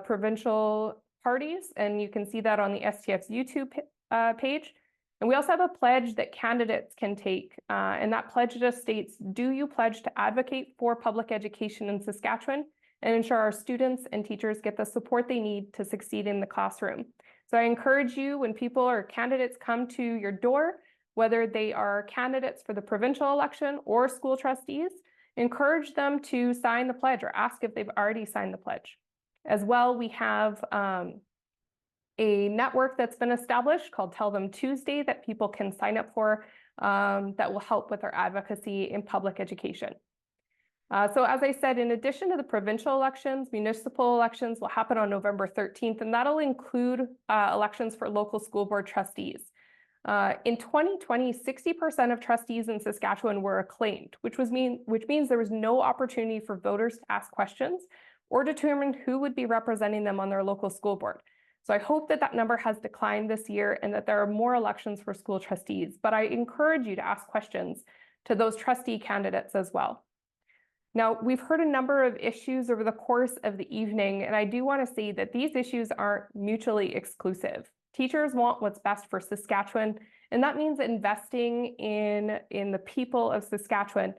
Speaker 6: provincial parties, and you can see that on the STF's YouTube page. And we also have a pledge that candidates can take, and that pledge just states, do you pledge to advocate for public education in Saskatchewan and ensure our students and teachers get the support they need to succeed in the classroom? So I encourage you, when people or candidates come to your door, whether they are candidates for the provincial election or school trustees, encourage them to sign the pledge or ask if they've already signed the pledge. As well, we have a network that's been established called Tell Them Tuesday that people can sign up for that will help with our advocacy in public education. So as I said, in addition to the provincial elections, municipal elections will happen on November 13th, and that'll include elections for local school board trustees. In 2020, 60% of trustees in Saskatchewan were acclaimed, which means there was no opportunity for voters to ask questions or determine who would be representing them on their local school board. So I hope that that number has declined this year and that there are more elections for school trustees, but I encourage you to ask questions to those trustee candidates as well. Now, we've heard a number of issues over the course of the evening, and I do want to say that these issues aren't mutually exclusive. Teachers want what's best for Saskatchewan, and that means investing in the people of Saskatchewan,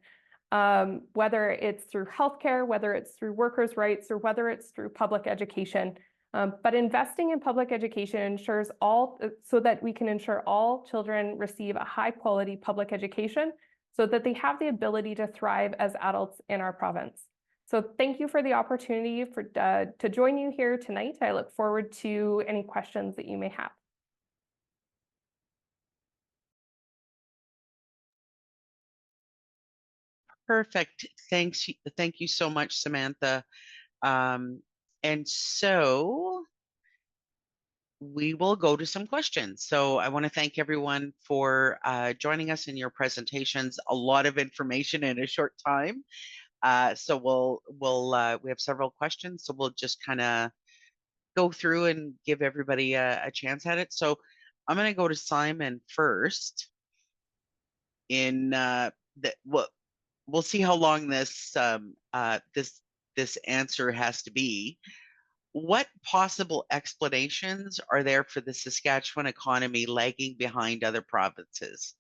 Speaker 6: whether it's through healthcare, whether it's through workers' rights, or whether it's through public education. But investing in public education ensures so that we can ensure all children receive a high-quality public education, so that they have the ability to thrive as adults in our province. So thank you for the opportunity to join you here tonight. I look forward to any questions that you may have.
Speaker 1: Perfect. Thank you so much, Samantha. And so we will go to some questions. So I want to thank everyone for joining us in your presentations. A lot of information in a short time. So we have several questions. So we'll just kind of go through and give everybody a chance at it. So I'm going to go to Simon first. We'll see how long this answer has to be. What possible explanations are there for the Saskatchewan economy lagging behind other provinces?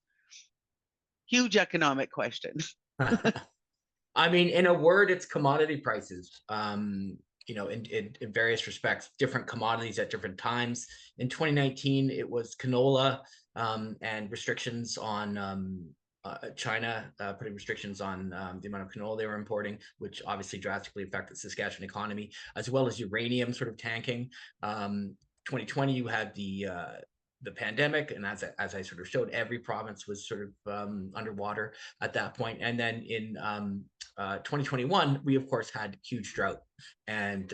Speaker 1: Huge economic question.
Speaker 2: I mean, in a word, it's commodity prices. You know, in various respects, different commodities at different times. In 2019, it was canola and restrictions on China, putting restrictions on the amount of canola they were importing, which obviously drastically affected the Saskatchewan economy, as well as uranium sort of tanking. 2020, you had the pandemic, and as I sort of showed, every province was sort of underwater at that point. And then in 2021, we of course had huge drought, and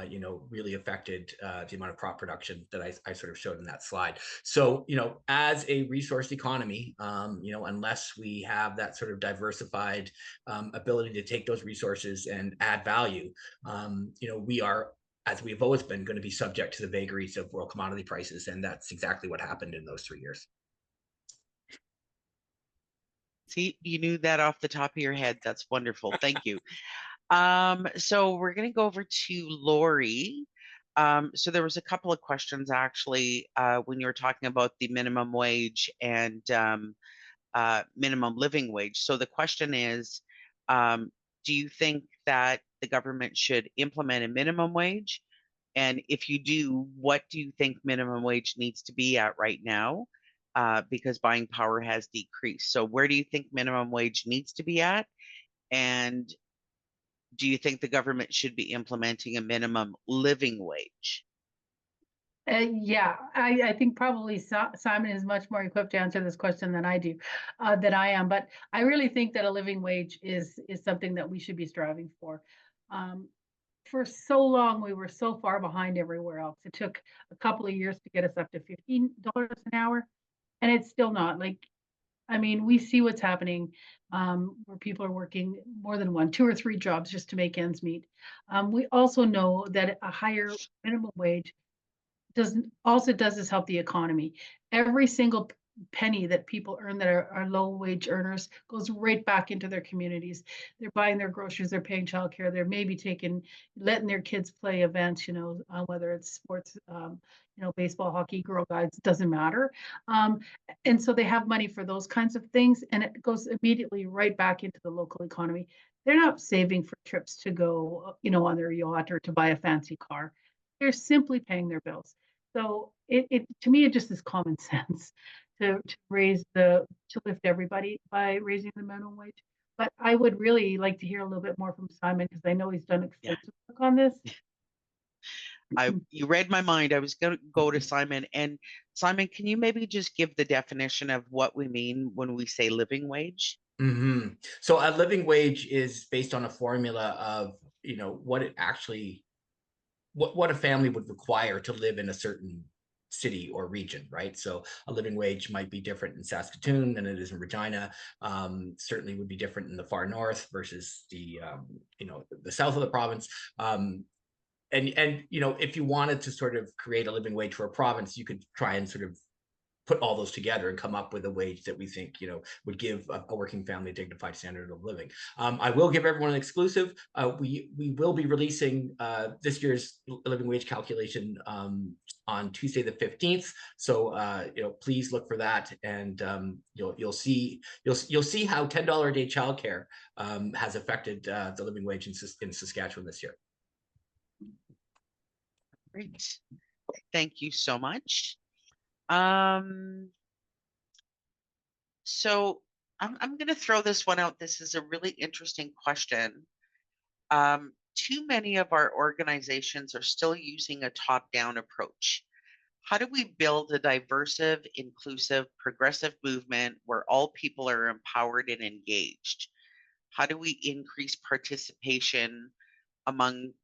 Speaker 2: you know, really affected the amount of crop production that I sort of showed in that slide. So, you know, as a resource economy, you know, unless we have that sort of diversified ability to take those resources and add value, you know, we are, as we've always been, going to be subject to the vagaries of world commodity prices, and that's exactly what happened in those 3 years.
Speaker 1: See, you knew that off the top of your head. That's wonderful. Thank you. So we're going to go over to Lori. So there was a couple of questions actually when you were talking about the minimum wage and minimum living wage. So the question is, do you think that the government should implement a minimum wage? And if you do, what do you think minimum wage needs to be at right now? Because buying power has decreased. So where do you think minimum wage needs to be at? And do you think the government should be implementing a minimum living wage?
Speaker 4: Yeah, I think probably Simon is much more equipped to answer this question than I am. But I really think that a living wage is something that we should be striving for. For so long, we were so far behind everywhere else. It took a couple of years to get us up to $15 an hour, and it's still not. Like, I mean, we see what's happening where people are working more than 2 or 3 jobs just to make ends meet. We also know that a higher minimum wage does help the economy. Every single penny that people earn that are low wage earners goes right back into their communities. They're buying their groceries, they're paying childcare, they're maybe letting their kids play events, you know, whether it's sports, you know, baseball, hockey, Girl Guides, doesn't matter. And so they have money for those kinds of things, and it goes immediately right back into the local economy. They're not saving for trips to go, you know, on their yacht or to buy a fancy car. They're simply paying their bills. So it to me, it just is common sense to lift everybody by raising the minimum wage. But I would really like to hear a little bit more from Simon, because I know he's done extensive work on this.
Speaker 1: You read my mind. I was going to go to Simon. And Simon, can you maybe just give the definition of what we mean when we say living wage?
Speaker 2: So a living wage is based on a formula of, what it actually, what a family would require to live in a certain city or region, right? So a living wage might be different in Saskatoon than it is in Regina. Certainly would be different in the far north versus the south of the province. And if you wanted to sort of create a living wage for a province, you could try and sort of put all those together and come up with a wage that we think would give a working family a dignified standard of living. I will give everyone an exclusive. We will be releasing this year's living wage calculation on Tuesday the 15th. So please look for that, and you'll see how $10 a day childcare has affected the living wage in Saskatchewan this year.
Speaker 1: Great. Thank you so much. So I'm going to throw this one out. This is a really interesting question. Too many of our organizations are still using a top-down approach. How do we build a diverse, inclusive, progressive movement where all people are empowered and engaged? How do we increase participation among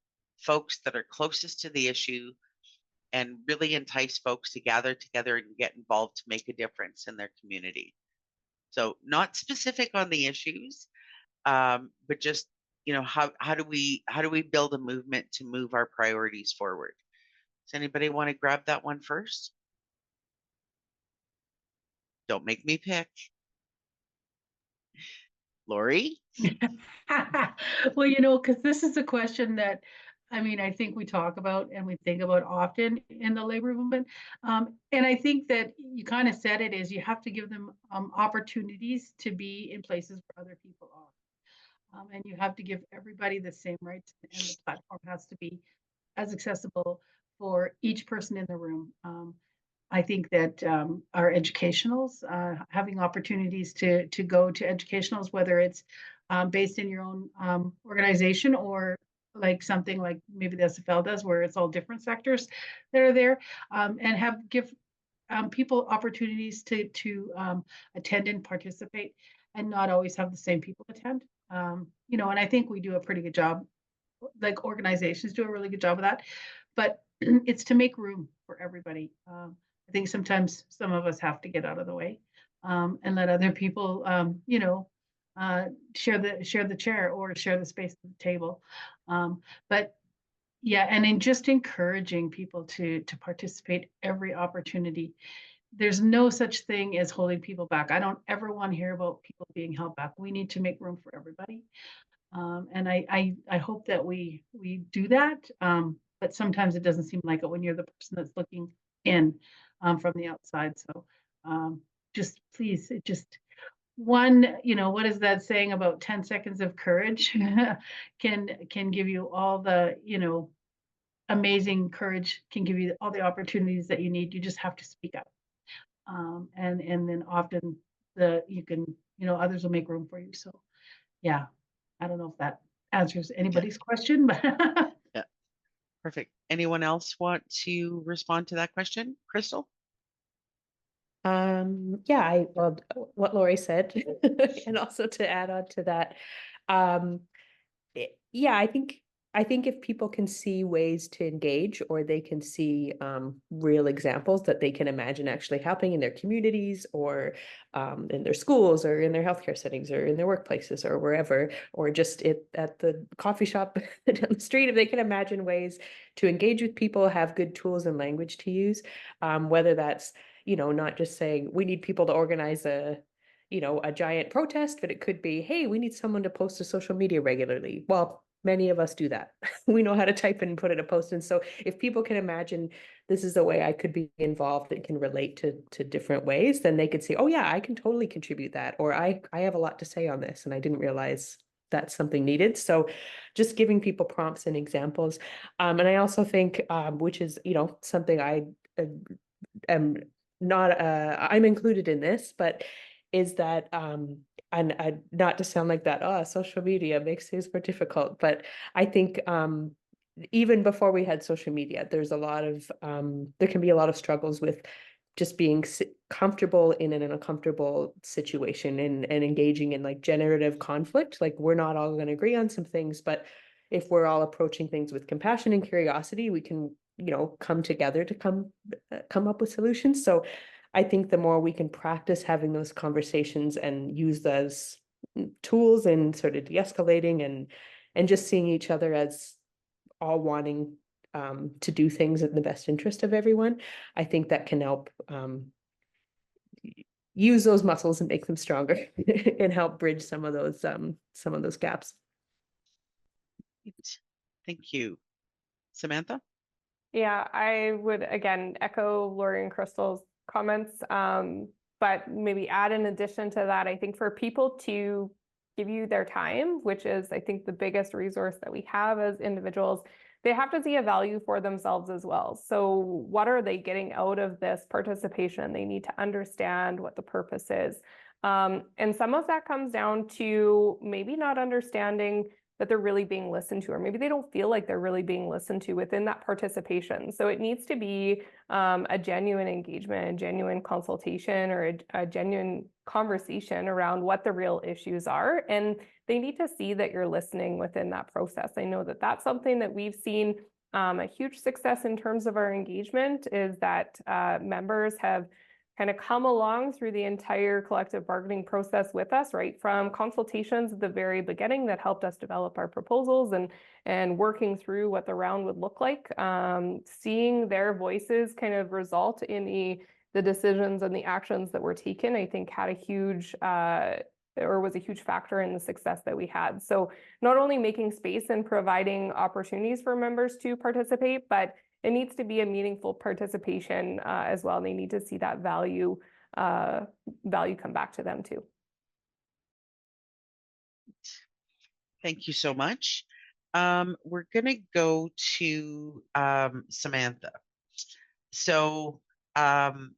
Speaker 1: folks that are closest to the issue and really entice folks to gather together and get involved to make a difference in their community? So not specific on the issues, but just, how do we build a movement to move our priorities forward? Does anybody want to grab that one first? Don't make me pick. Lori?
Speaker 4: Well, because this is a question that, I think we talk about and we think about often in the labor movement. And I think that you kind of said it is you have to give them opportunities to be in places where other people are. And you have to give everybody the same rights, and the platform has to be as accessible for each person in the room. I think that our educationals, having opportunities to go to educationals, whether it's based in your own organization or like something like maybe the SFL does, where it's all different sectors that are there, and give people opportunities to attend and participate, and not always have the same people attend. And I think we do a pretty good job, like organizations do a really good job of that, but it's to make room for everybody. I think sometimes some of us have to get out of the way and let other people, share the chair or share the space at the table. But yeah, and in just encouraging people to participate every opportunity. There's no such thing as holding people back. I don't ever want to hear about people being held back. We need to make room for everybody. And I hope that we do that. But sometimes it doesn't seem like it when you're the person that's looking in from the outside. So just please, one, what is that saying about 10 seconds of courage can give you all the, amazing courage, can give you all the opportunities that you need. You just have to speak up. And then often others will make room for you. So yeah, I don't know if that answers anybody's question, but
Speaker 1: Yeah, perfect. Anyone else want to respond to that question? Krystal?
Speaker 5: Well, what Lori said, and also to add on to that, I think if people can see ways to engage, or they can see real examples that they can imagine actually happening in their communities, or in their schools, or in their healthcare settings, or in their workplaces, or wherever, or just at the coffee shop down the street, if they can imagine ways to engage with people, have good tools and language to use, whether that's, not just saying we need people to organize a giant protest, but it could be, hey, we need someone to post to social media regularly. Well, many of us do that. We know how to type and put in a post. And so if people can imagine this is a way I could be involved that can relate to different ways, then they could say, oh yeah, I can totally contribute that. Or I have a lot to say on this and I didn't realize that's something needed. So just giving people prompts and examples. And I also think, which is, something I am not, I'm included in this, but is that, and not to sound like that, social media makes things more difficult, but I think, even before we had social media, there's a lot of, there can be a lot of struggles with just being comfortable in an uncomfortable situation and engaging in like generative conflict. Like we're not all going to agree on some things, but if we're all approaching things with compassion and curiosity, we can, you know, come together to come up with solutions. So I think the more we can practice having those conversations and use those tools in sort of de-escalating and just seeing each other as all wanting to do things in the best interest of everyone, I think that can help use those muscles and make them stronger and help bridge some of those gaps.
Speaker 1: Thank you. Samantha?
Speaker 6: Yeah, I would again echo Lori and Krystal's comments, but maybe add in addition to that, I think for people to give you their time, which is I think the biggest resource that we have as individuals, they have to see a value for themselves as well. So what are they getting out of this participation? They need to understand what the purpose is. And some of that comes down to maybe not understanding that they're really being listened to, or maybe they don't feel like they're really being listened to within that participation. So it needs to be a genuine engagement, a genuine consultation, or a genuine conversation around what the real issues are. And they need to see that you're listening within that process. I know that that's something that we've seen a huge success in terms of our engagement is that members have kind of come along through the entire collective bargaining process with us, right from consultations at the very beginning that helped us develop our proposals and working through what the round would look like, seeing their voices kind of result in the decisions and the actions that were taken, I think had a huge or was a huge factor in the success that we had. So not only making space and providing opportunities for members to participate, but it needs to be a meaningful participation as well. And they need to see that value come back to them too.
Speaker 1: Thank you so much. We're going to go to Samantha. So the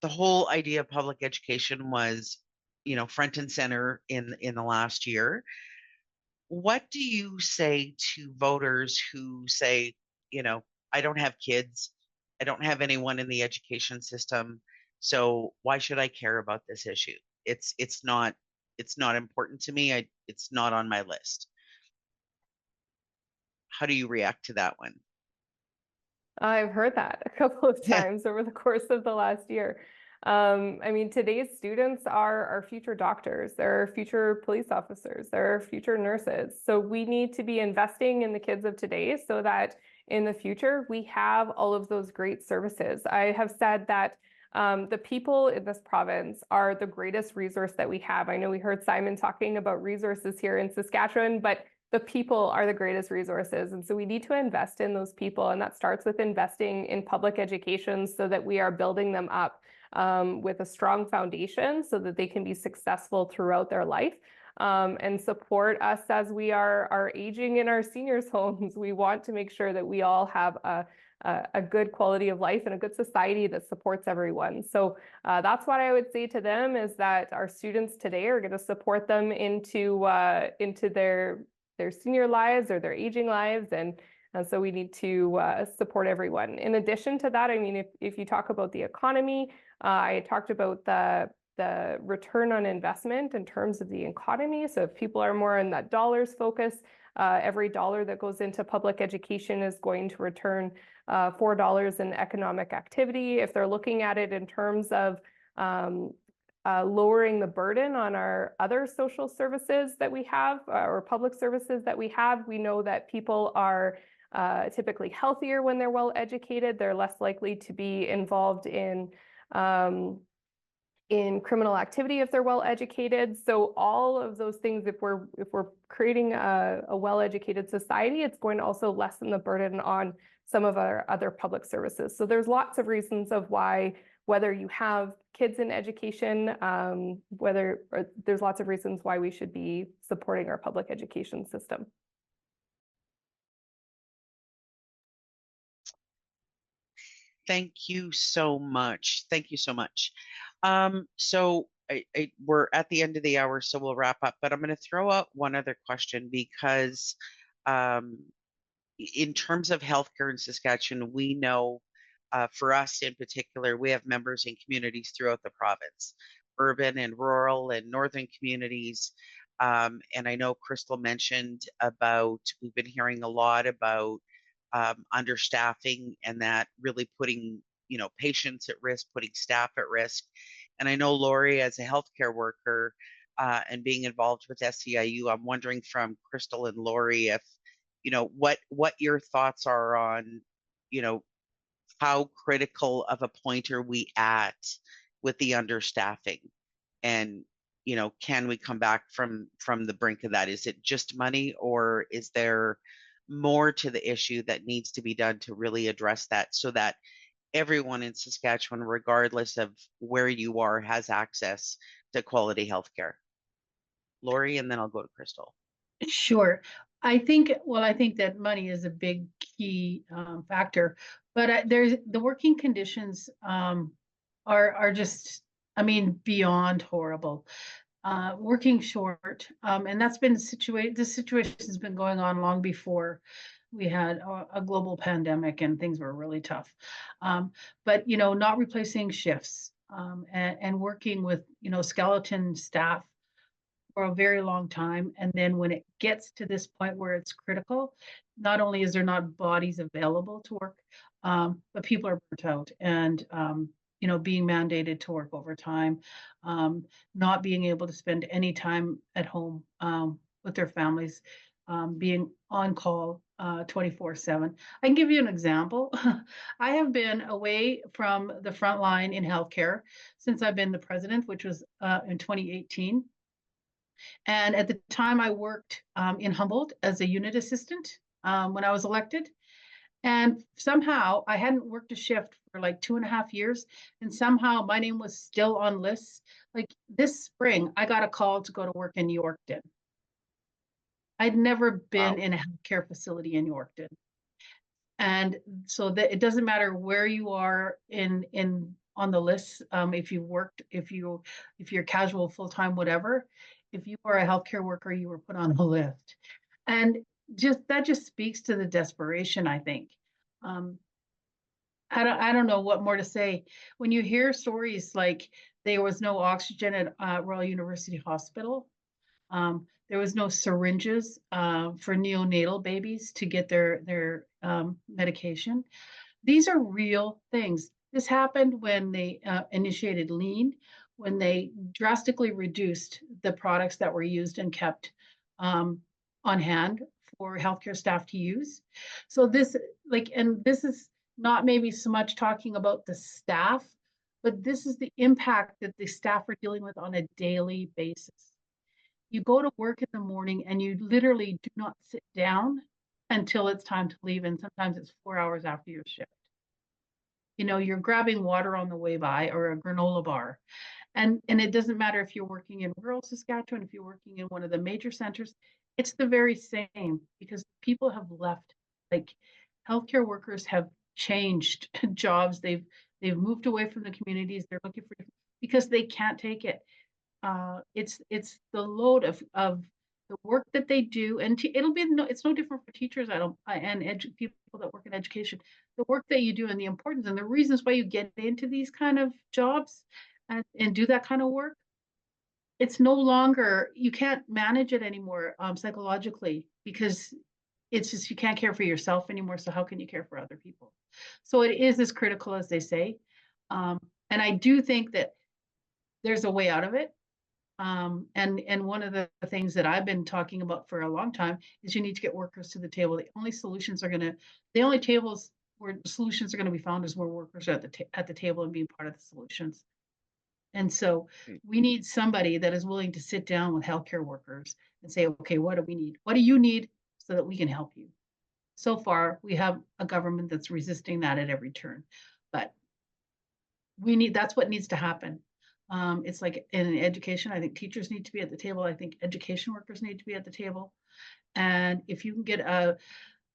Speaker 1: whole idea of public education was, you know, front and center in the last year. What do you say to voters who say, you know, I don't have kids, I don't have anyone in the education system, so why should I care about this issue? It's not important to me. It's not on my list. How do you react to that one?
Speaker 6: I've heard that a couple of times over the course of the last year. I mean, today's students are our future doctors, they're future police officers, they're future nurses. So we need to be investing in the kids of today so that in the future we have all of those great services. I have said that the people in this province are the greatest resource that we have. I know we heard Simon talking about resources here in Saskatchewan, but the people are the greatest resources. And so we need to invest in those people. And that starts with investing in public education so that we are building them up with a strong foundation so that they can be successful throughout their life and support us as we are aging in our seniors' homes. We want to make sure that we all have a good quality of life and a good society that supports everyone. So that's what I would say to them is that our students today are going to support them into their senior lives or their aging lives. And so we need to support everyone. In addition to that, I mean, if you talk about the economy, I talked about the return on investment in terms of the economy. So if people are more on that dollars focus, every dollar that goes into public education is going to return $4 in economic activity. If they're looking at it in terms of lowering the burden on our other social services that we have or public services that we have, we know that people are typically healthier when they're well educated. They're less likely to be involved in criminal activity if they're well educated. So all of those things, if we're creating a well-educated society, it's going to also lessen the burden on some of our other public services. So there's lots of reasons of why, whether you have kids in education, there's lots of reasons why we should be supporting our public education system.
Speaker 1: Thank you so much. Thank you so much. So we're at the end of the hour, so we'll wrap up. But I'm going to throw out one other question because, um, in terms of healthcare in Saskatchewan, we know, for us in particular, we have members in communities throughout the province, urban and rural and northern communities. And I know Krystal mentioned about, we've been hearing a lot about understaffing and that really putting, patients at risk, putting staff at risk. And I know Lori, as a healthcare worker, and being involved with SEIU, I'm wondering from Krystal and Lori if, what your thoughts are on, how critical of a point are we at with the understaffing, and can we come back from the brink of that? Is it just money, or is there more to the issue that needs to be done to really address that, so that everyone in Saskatchewan, regardless of where you are, has access to quality healthcare? Lori, and then I'll go to Krystal.
Speaker 4: Sure. I think that money is a big key factor, but there's the working conditions are just, I mean, beyond horrible. Working short, and that's been this situation has been going on long before we had a global pandemic and things were really tough. But not replacing shifts, and working with skeleton staff for a very long time. And then when it gets to this point where it's critical, not only is there not bodies available to work, but people are burnt out and, being mandated to work overtime, not being able to spend any time at home with their families, being on call 24/7. I can give you an example. I have been away from the front line in healthcare since I've been the president, which was in 2018. And at the time, I worked in Humboldt as a unit assistant when I was elected. And somehow I hadn't worked a shift for like 2.5 years. And somehow my name was still on lists. Like this spring, I got a call to go to work in Yorkton. I'd never been in a healthcare facility in Yorkton. And so that it doesn't matter where you are in on the list, if you worked, if you're casual, full-time, whatever, if you are a healthcare worker, you were put on the list. And that just speaks to the desperation, I think. I don't know what more to say. When you hear stories like there was no oxygen at Royal University Hospital, there was no syringes for neonatal babies to get their medication. These are real things. This happened when they initiated lean, when they drastically reduced the products that were used and kept on hand for healthcare staff to use. So this is not maybe so much talking about the staff, but this is the impact that the staff are dealing with on a daily basis. You go to work in the morning and you literally do not sit down until it's time to leave. And sometimes it's 4 hours after your shift. You're grabbing water on the way by or a granola bar. And it doesn't matter if you're working in rural Saskatchewan, if you're working in one of the major centers, it's the very same because people have left. Like healthcare workers have changed jobs. They've moved away from the communities. They're looking for, because they can't take it. It's the load of the work that they do, and it's no different for teachers. People that work in education, the work that you do and the importance and the reasons why you get into these kind of jobs and do that kind of work. It's no longer, you can't manage it anymore psychologically, because it's just, you can't care for yourself anymore. So how can you care for other people? So it is as critical as they say. And I do think that there's a way out of it. And one of the things that I've been talking about for a long time is you need to get workers to the table. The only tables where solutions are going to be found is where workers are at the table and being part of the solutions. And so we need somebody that is willing to sit down with healthcare workers and say, okay, what do we need? What do you need so that we can help you? So far, we have a government that's resisting that at every turn, but that's what needs to happen. It's like in education, I think teachers need to be at the table. I think education workers need to be at the table. And if you can get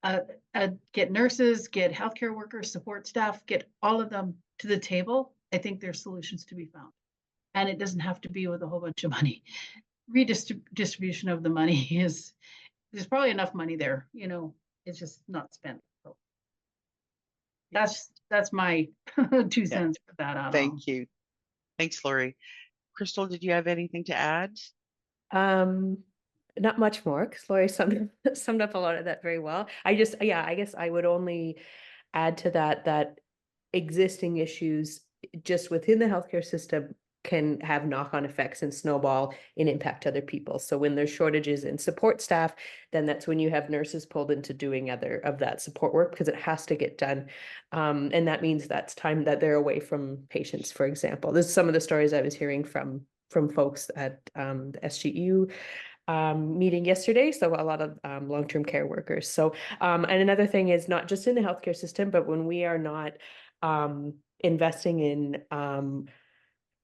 Speaker 4: get nurses, get healthcare workers, support staff, get all of them to the table, I think there's solutions to be found. And it doesn't have to be with a whole bunch of money. Redistribution of the money is, there's probably enough money there, you know, it's just not spent. So that's my 2 cents for that.
Speaker 1: Thank you. Thanks, Lori. Krystal, did you have anything to add?
Speaker 5: Not much more, because Lori summed up a lot of that very well. I guess I would only add to that existing issues just within the healthcare system can have knock-on effects and snowball and impact other people. So when there's shortages in support staff, then that's when you have nurses pulled into doing other of that support work, because it has to get done. And that means that's time that they're away from patients, for example. This is some of the stories I was hearing from folks at the SGU meeting yesterday. So a lot of long-term care workers. So and another thing is not just in the healthcare system, but when we are not investing in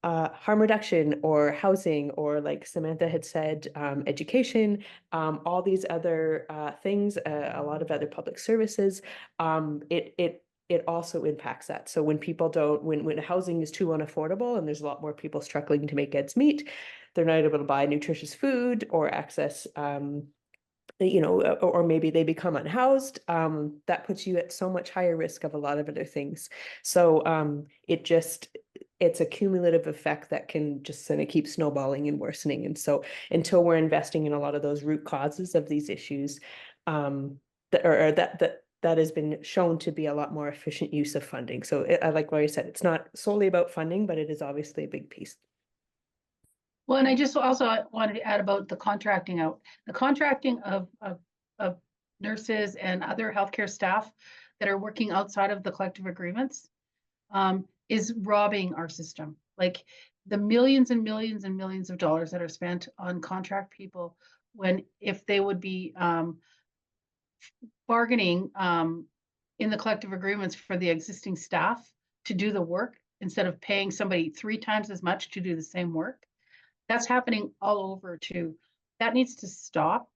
Speaker 5: harm reduction or housing, or like Samantha had said, education, all these other things, a lot of other public services, it also impacts that. So when people don't, when housing is too unaffordable and there's a lot more people struggling to make ends meet, they're not able to buy nutritious food or access, you know, or maybe they become unhoused. That puts you at so much higher risk of a lot of other things. So it's a cumulative effect that can just kind of keep snowballing and worsening. And so until we're investing in a lot of those root causes of these issues, that has been shown to be a lot more efficient use of funding. So like Lori said, it's not solely about funding, but it is obviously a big piece.
Speaker 4: Well, and I just also wanted to add about the contracting out. The contracting of nurses and other healthcare staff that are working outside of the collective agreements is robbing our system. Like the millions and millions and millions of dollars that are spent on contract people, when if they would be bargaining in the collective agreements for the existing staff to do the work instead of paying somebody 3 times as much to do the same work. That's happening all over too. That needs to stop.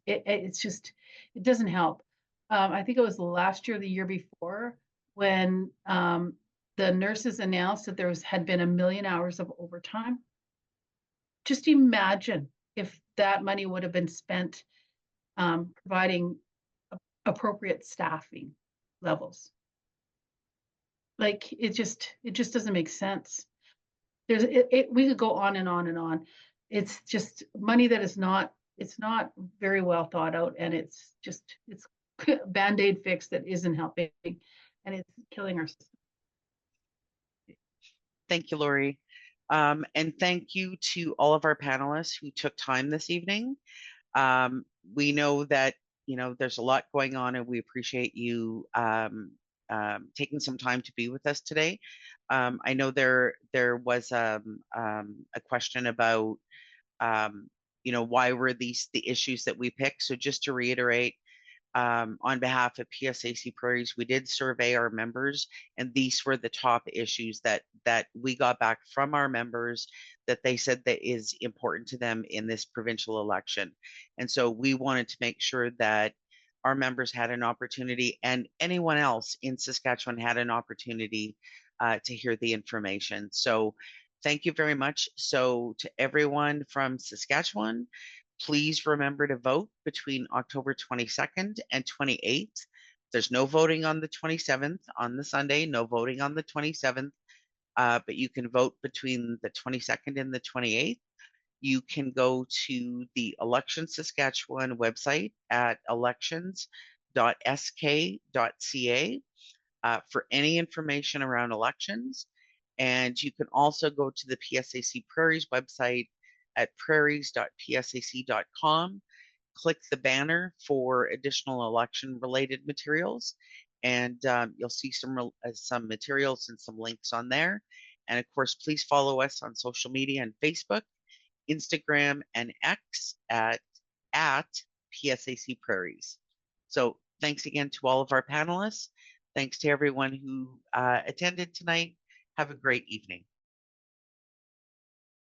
Speaker 4: It's just, it doesn't help. I think it was last year, the year before, when the nurses announced that had been 1 million hours of overtime. Just imagine if that money would have been spent providing appropriate staffing levels. Like it just doesn't make sense. We could go on and on and on. It's just money that is not, it's not very well thought out, and it's Band-Aid fix that isn't helping, and it's killing our system.
Speaker 1: Thank you, Lori. And thank you to all of our panelists who took time this evening. We know that, you know, there's a lot going on, and we appreciate you taking some time to be with us today. I know there was a question about, you know, why were these the issues that we picked? So just to reiterate, on behalf of PSAC Prairies, we did survey our members, and these were the top issues that we got back from our members that they said that is important to them in this provincial election. And so we wanted to make sure that our members had an opportunity, and anyone else in Saskatchewan had an opportunity to hear the information. So thank you very much. So to everyone from Saskatchewan, please remember to vote between October 22nd and 28th. There's no voting on the 27th on the Sunday, no voting on the 27th, but you can vote between the 22nd and the 28th. You can go to the Election Saskatchewan website at elections.sk.ca for any information around elections. And you can also go to the PSAC Prairies website at prairies.psac.com. Click the banner for additional election-related materials, and you'll see some materials and some links on there. And of course, please follow us on social media and Facebook, Instagram, and X at PSAC Prairies. So thanks again to all of our panelists. Thanks to everyone who attended tonight. Have a great evening.